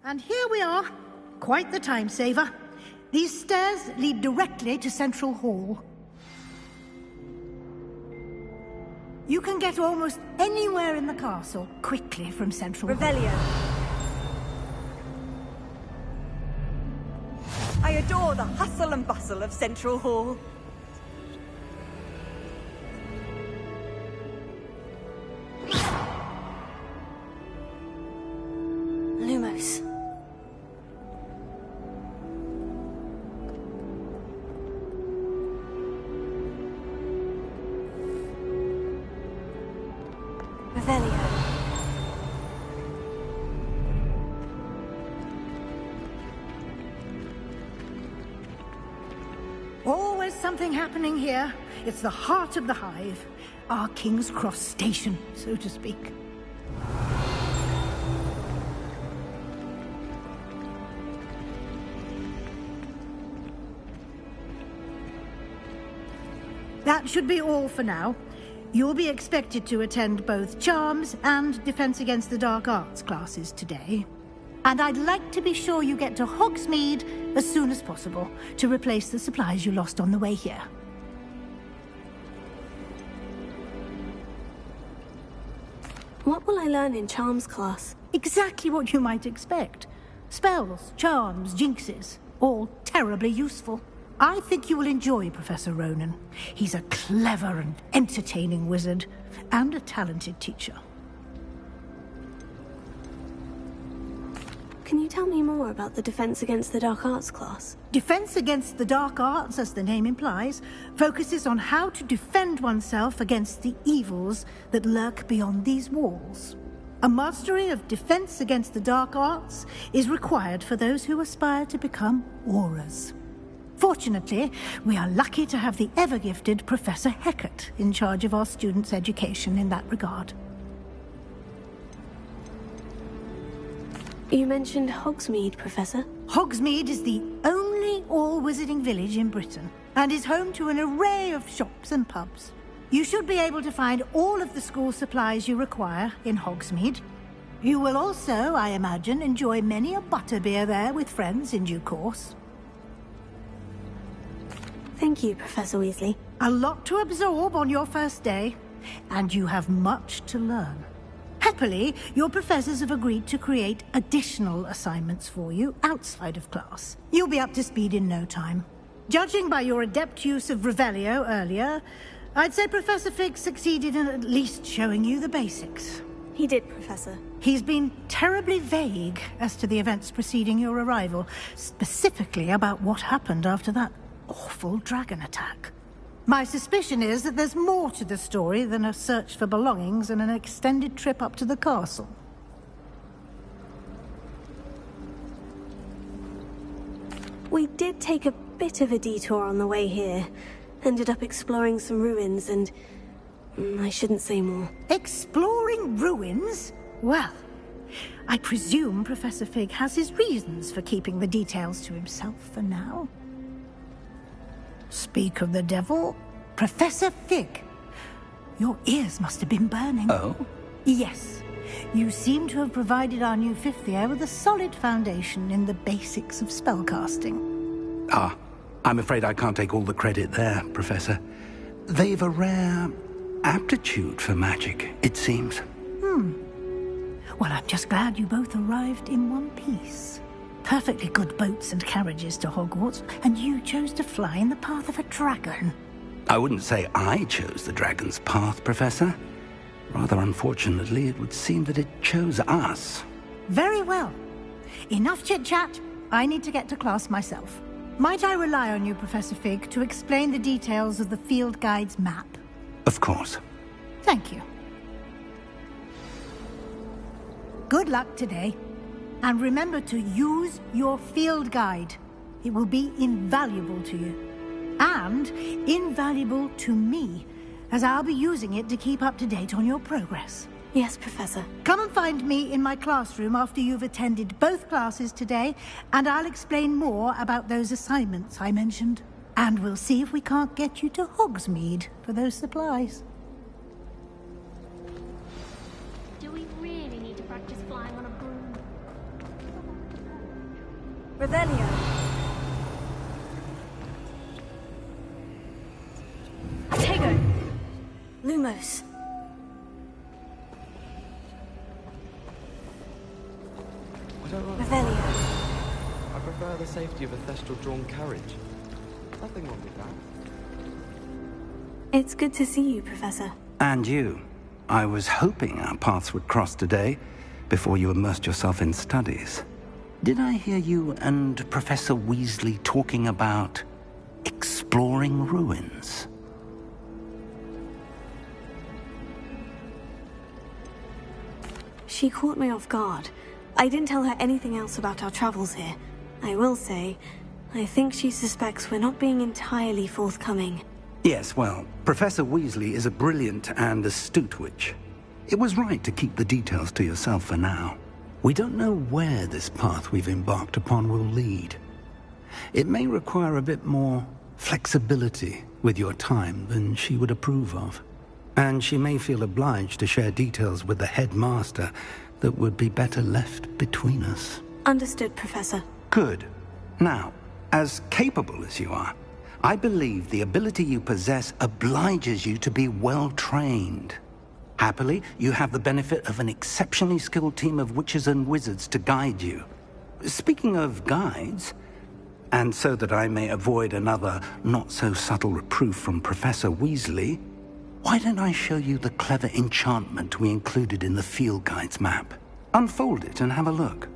And here we are. Quite the time saver. These stairs lead directly to Central Hall. You can get almost anywhere in the castle quickly from Central Hall. Revelio. I adore the hustle and bustle of Central Hall. Lumos. Revelio. Always something happening here. It's the heart of the hive. Our King's Cross station, so to speak. That should be all for now. You'll be expected to attend both Charms and Defense Against the Dark Arts classes today. And I'd like to be sure you get to Hogsmeade as soon as possible to replace the supplies you lost on the way here. What will I learn in Charms class? Exactly what you might expect. Spells, charms, jinxes, all terribly useful. I think you will enjoy Professor Ronen. He's a clever and entertaining wizard, and a talented teacher. Can you tell me more about the Defense Against the Dark Arts class? Defense Against the Dark Arts, as the name implies, focuses on how to defend oneself against the evils that lurk beyond these walls. A mastery of Defense Against the Dark Arts is required for those who aspire to become Aurors. Fortunately, we are lucky to have the ever-gifted Professor Hecat in charge of our students' education in that regard. You mentioned Hogsmeade, Professor. Hogsmeade is the only all-wizarding village in Britain, and is home to an array of shops and pubs. You should be able to find all of the school supplies you require in Hogsmeade. You will also, I imagine, enjoy many a butterbeer there with friends in due course. Thank you, Professor Weasley. A lot to absorb on your first day, and you have much to learn. Happily, your professors have agreed to create additional assignments for you outside of class. You'll be up to speed in no time. Judging by your adept use of Revelio earlier, I'd say Professor Fig succeeded in at least showing you the basics. He did, Professor. He's been terribly vague as to the events preceding your arrival, specifically about what happened after that awful dragon attack. My suspicion is that there's more to the story than a search for belongings and an extended trip up to the castle. We did take a bit of a detour on the way here. Ended up exploring some ruins and... I shouldn't say more. Exploring ruins? Well, I presume Professor Fig has his reasons for keeping the details to himself for now. Speak of the devil, Professor Fig. Your ears must have been burning. Oh? Yes. You seem to have provided our new fifth year with a solid foundation in the basics of spellcasting. Ah, I'm afraid I can't take all the credit there, Professor. They've a rare aptitude for magic, it seems. Well, I'm just glad you both arrived in one piece. Perfectly good boats and carriages to Hogwarts, and you chose to fly in the path of a dragon. I wouldn't say I chose the dragon's path, Professor. Rather unfortunately, it would seem that it chose us. Very well. Enough chit-chat. I need to get to class myself. Might I rely on you, Professor Fig, to explain the details of the field guide's map? Of course. Thank you. Good luck today. And remember to use your field guide. It will be invaluable to you. And invaluable to me, as I'll be using it to keep up to date on your progress. Yes, Professor. Come and find me in my classroom after you've attended both classes today, and I'll explain more about those assignments I mentioned. And we'll see if we can't get you to Hogsmeade for those supplies. Do we really need to practice flying on a broom? Revelio. Tego. Lumos. I don't like Revelio. I prefer the safety of a Thestral-drawn carriage. Nothing wrong with that. It's good to see you, Professor. And you. I was hoping our paths would cross today, before you immersed yourself in studies. Did I hear you and Professor Weasley talking about exploring ruins? She caught me off guard. I didn't tell her anything else about our travels here. I will say, I think she suspects we're not being entirely forthcoming. Yes, well, Professor Weasley is a brilliant and astute witch. It was right to keep the details to yourself for now. We don't know where this path we've embarked upon will lead. It may require a bit more flexibility with your time than she would approve of. And she may feel obliged to share details with the headmaster that would be better left between us. Understood, Professor. Good. Now, as capable as you are, I believe the ability you possess obliges you to be well trained. Happily, you have the benefit of an exceptionally skilled team of witches and wizards to guide you. Speaking of guides, and so that I may avoid another not-so-subtle reproof from Professor Weasley, why don't I show you the clever enchantment we included in the field guide's map? Unfold it and have a look.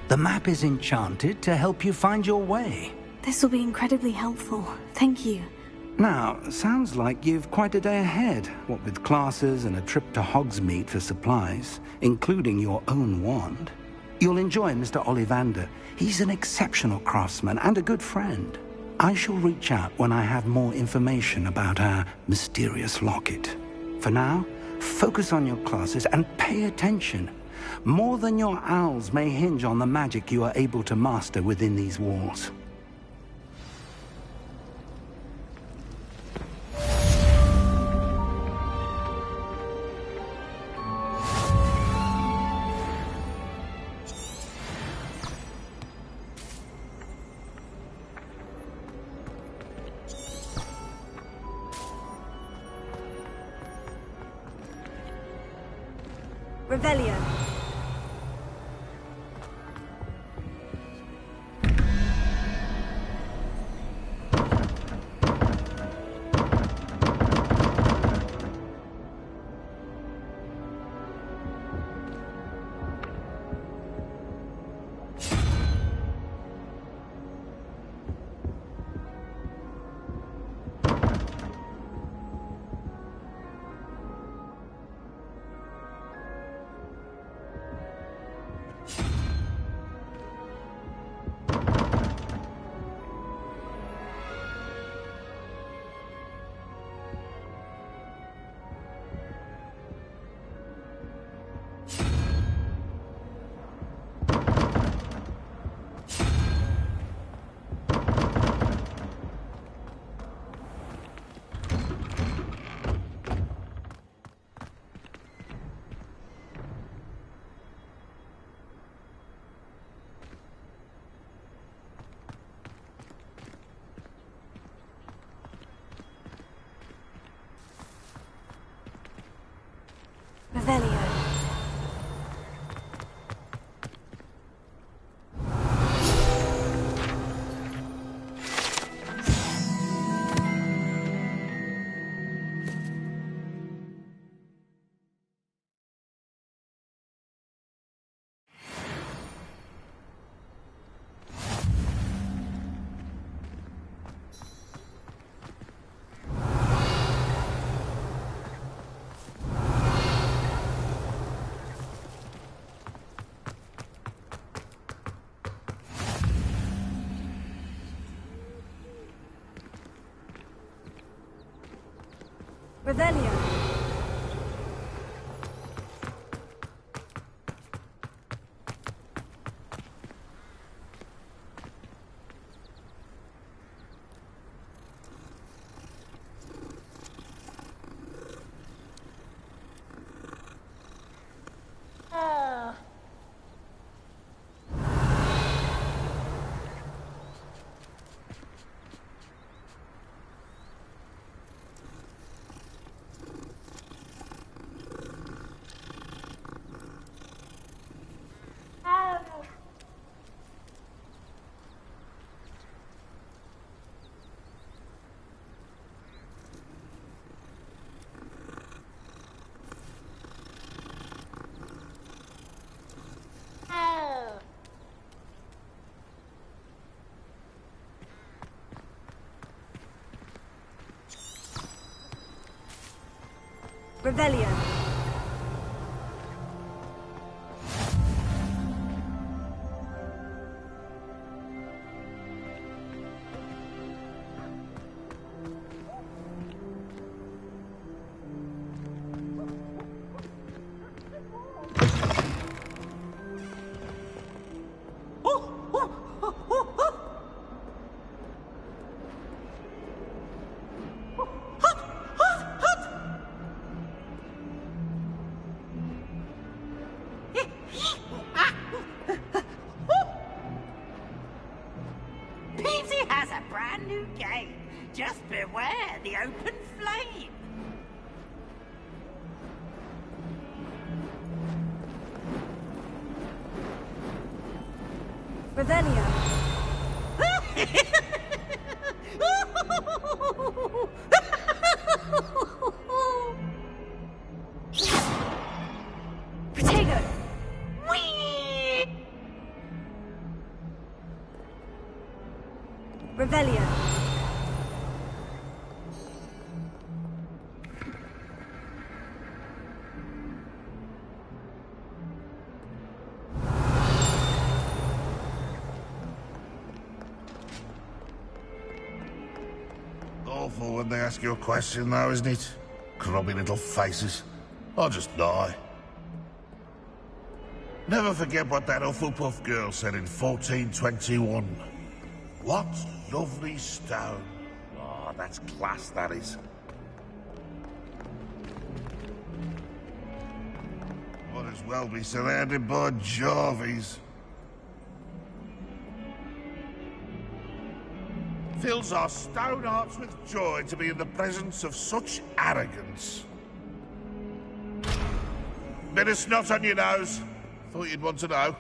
The map is enchanted to help you find your way. This will be incredibly helpful. Thank you. Now, sounds like you've quite a day ahead, what with classes and a trip to Hogsmeade for supplies, including your own wand. You'll enjoy Mr. Ollivander. He's an exceptional craftsman and a good friend. I shall reach out when I have more information about our mysterious locket. For now, focus on your classes and pay attention. More than your owls may hinge on the magic you are able to master within these walls. Revelio. Revelio. Revelio. Revelio. Peasy has a brand new game. Just beware the open flame. Revelio. Protego. Revelio. Awful when they ask you a question, though, isn't it? Grubby little faces. I'll just die. Never forget what that Hufflepuff girl said in 1421. What lovely stone. Oh, that's class, that is. Might as well be surrounded by Jarvies. Fills our stone hearts with joy to be in the presence of such arrogance. Bit of snot on your nose. Thought you'd want to know.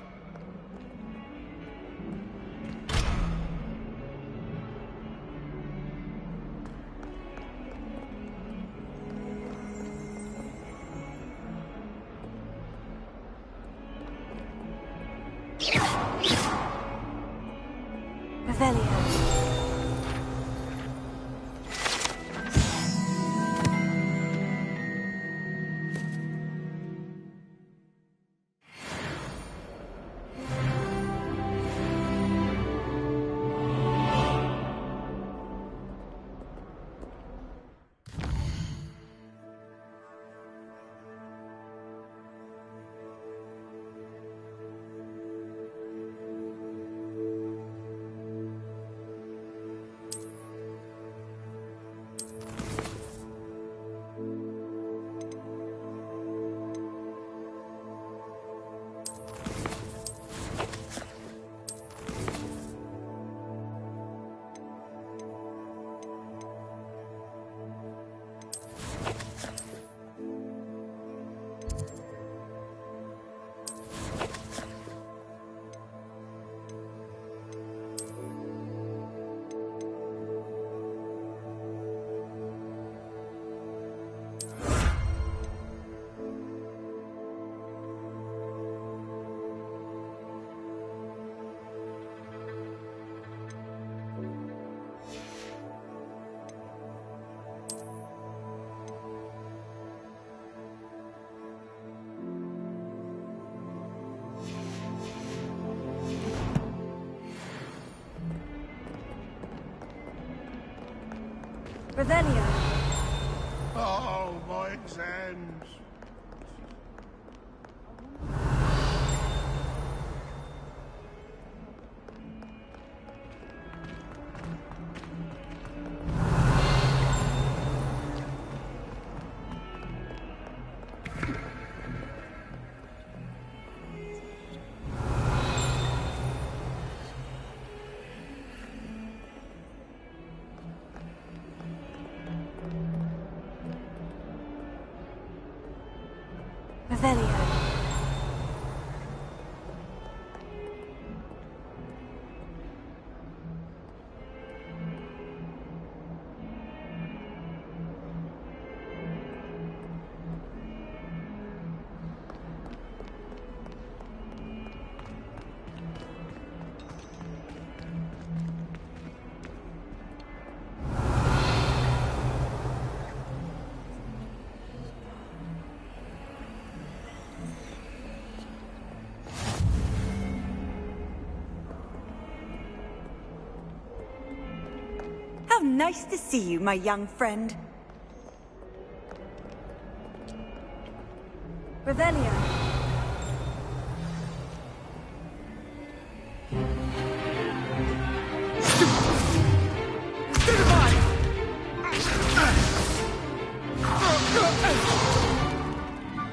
Revelio. Oh, Oh, my exams. Revelio. How nice to see you, my young friend. Revelio.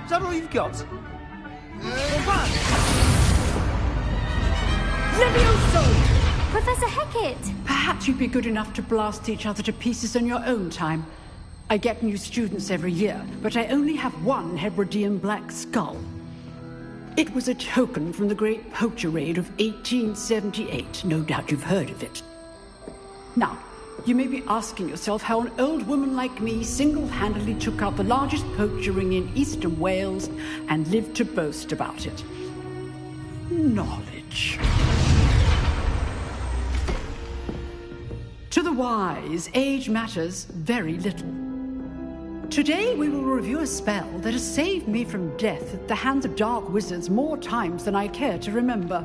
Is that all you've got? Levioso! Professor Hecat! Perhaps you'd be good enough to blast each other to pieces on your own time. I get new students every year, but I only have one Hebridean black skull. It was a token from the Great Poacher Raid of 1878. No doubt you've heard of it. Now, you may be asking yourself how an old woman like me single-handedly took out the largest poacher ring in eastern Wales and lived to boast about it. Knowledge. To the wise, age matters very little. Today we will review a spell that has saved me from death at the hands of dark wizards more times than I care to remember.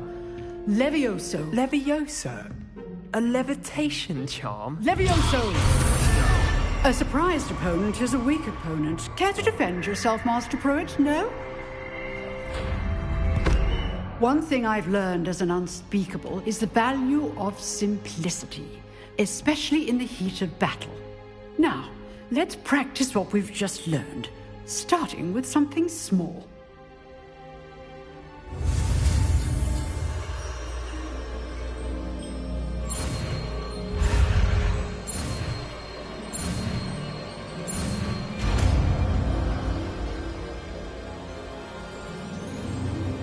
Levioso. Levioso? A levitation charm? Levioso! A surprised opponent is a weak opponent. Care to defend yourself, Master Pruitt? No? One thing I've learned as an unspeakable is the value of simplicity, especially in the heat of battle. Now, let's practice what we've just learned, starting with something small.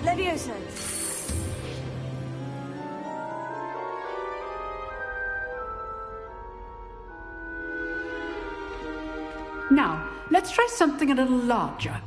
Levioso. Now, let's try something a little larger.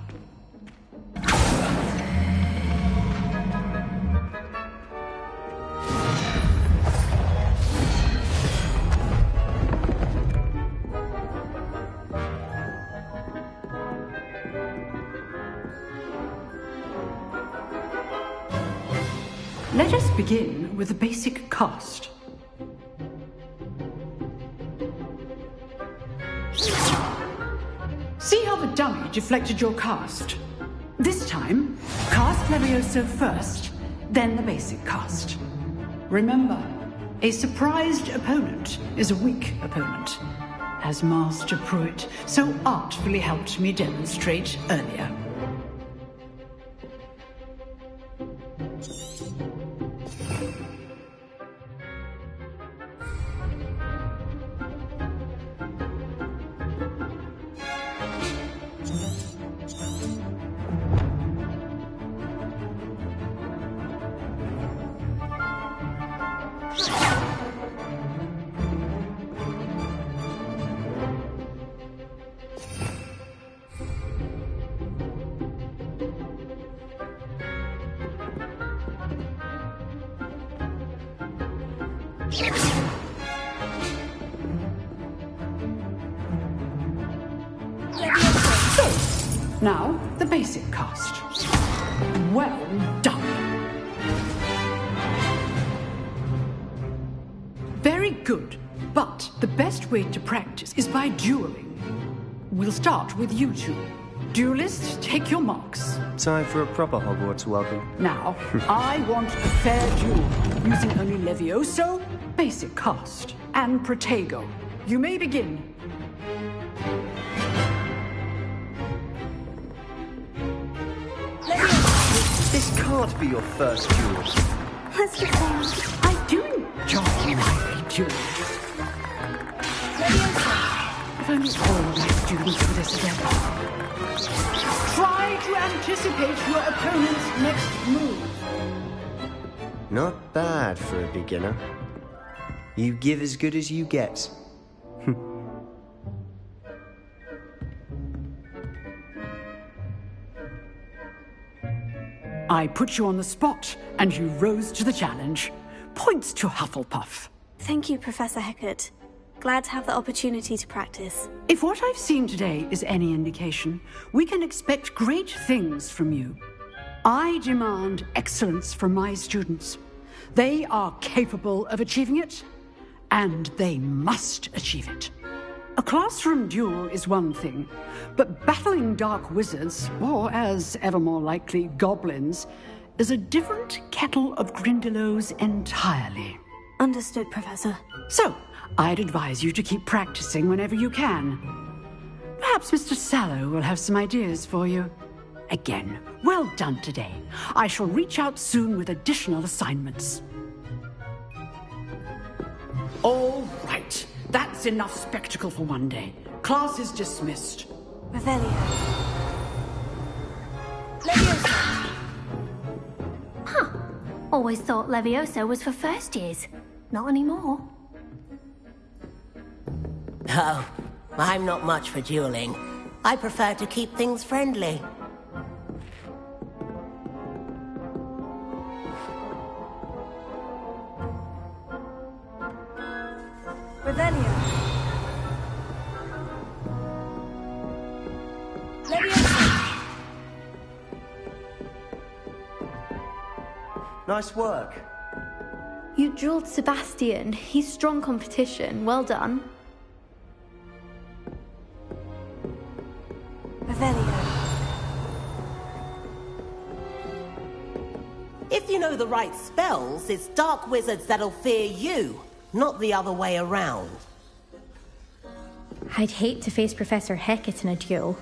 Let us begin with the basic cast. See how the dummy deflected your cast? This time, cast Levioso first, then the basic cast. Remember, a surprised opponent is a weak opponent, as Master Pruitt so artfully helped me demonstrate earlier. Now, the basic cast. Well done. Very good, but the best way to practice is by dueling. We'll start with you two. Duelists, take your marks. Time for a proper Hogwarts welcome. Now, I want a fair duel, using only Levioso, basic cast, and Protego. You may begin. This can't be your first duel. Let's get things. I do enjoy my duels. If only all my students were this again. Try to anticipate your opponent's next move. Not bad for a beginner. You give as good as you get. I put you on the spot, and you rose to the challenge. Points to Hufflepuff. Thank you, Professor Hecat. Glad to have the opportunity to practice. If what I've seen today is any indication, we can expect great things from you. I demand excellence from my students. They are capable of achieving it, and they must achieve it. A classroom duel is one thing, but battling dark wizards, or as ever more likely, goblins, is a different kettle of Grindylows entirely. Understood, Professor. So, I'd advise you to keep practicing whenever you can. Perhaps Mr. Sallow will have some ideas for you. Again, well done today. I shall reach out soon with additional assignments. All right. That's enough spectacle for one day. Class is dismissed. Revelio. Levioso. Huh. Always thought Levioso was for first years. Not anymore. Oh, I'm not much for dueling. I prefer to keep things friendly. Revelio. Levioso. Nice work. You drilled Sebastian. He's strong competition. Well done. Revelio. If you know the right spells, it's dark wizards that'll fear you, not the other way around. I'd hate to face Professor Hecat in a duel.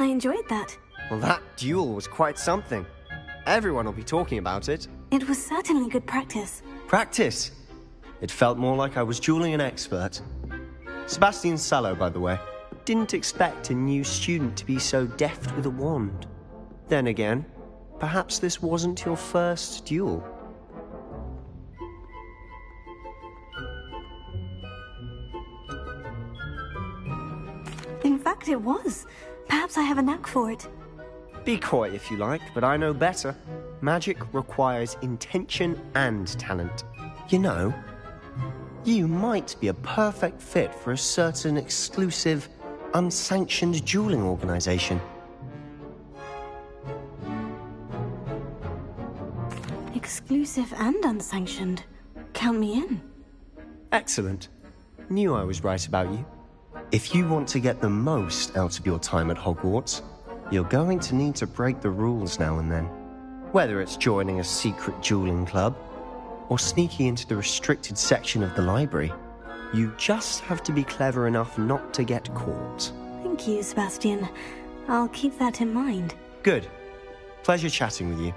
I enjoyed that. Well, that duel was quite something. Everyone will be talking about it. It was certainly good practice. Practice? It felt more like I was dueling an expert. Sebastian Sallow, by the way. Didn't expect a new student to be so deft with a wand. Then again, perhaps this wasn't your first duel. In fact, it was. Perhaps I have a knack for it. Be coy if you like, but I know better. Magic requires intention and talent. You know, you might be a perfect fit for a certain exclusive, unsanctioned dueling organization. Exclusive and unsanctioned. Count me in. Excellent. Knew I was right about you. If you want to get the most out of your time at Hogwarts, you're going to need to break the rules now and then. Whether it's joining a secret dueling club, or sneaking into the restricted section of the library, you just have to be clever enough not to get caught. Thank you, Sebastian. I'll keep that in mind. Good. Pleasure chatting with you.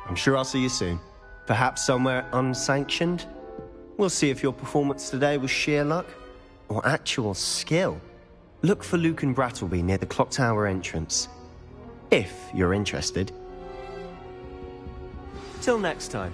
I'm sure I'll see you soon. Perhaps somewhere unsanctioned? We'll see if your performance today was sheer luck or actual skill. Look for Luke and Brattleby near the clock tower entrance. If you're interested. Till next time.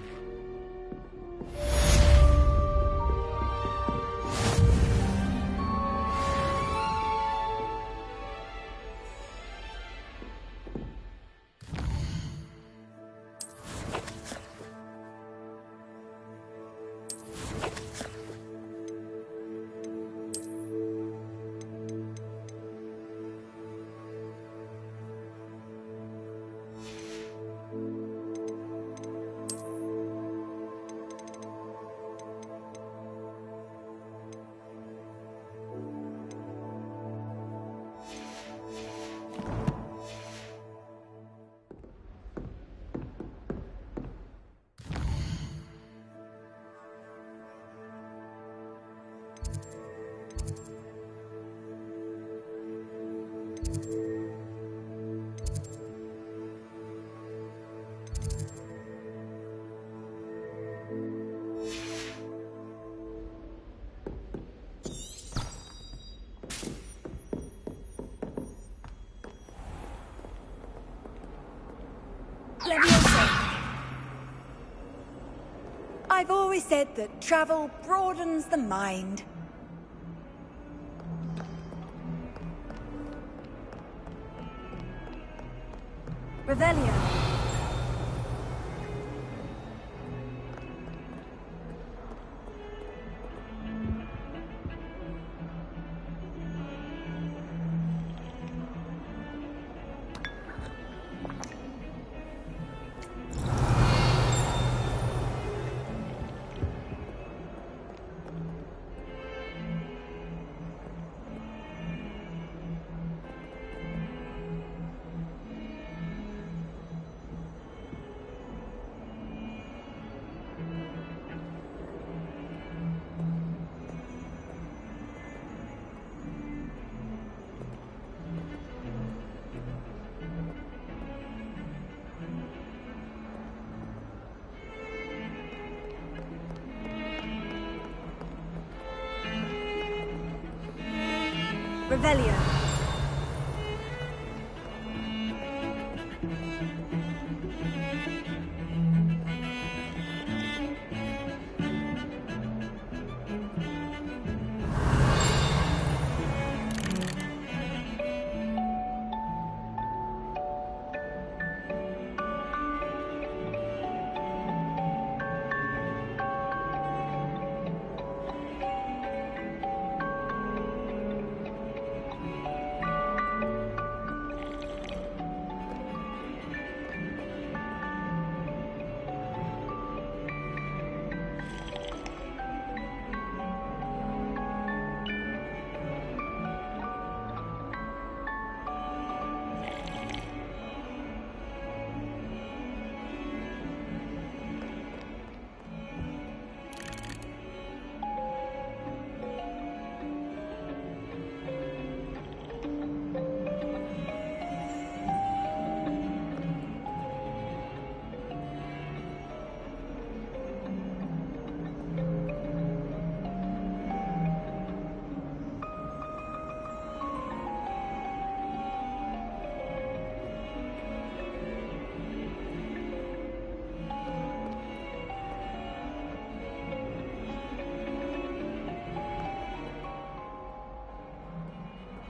I've always said that travel broadens the mind. Revelio. Revelio.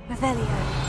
Revelio.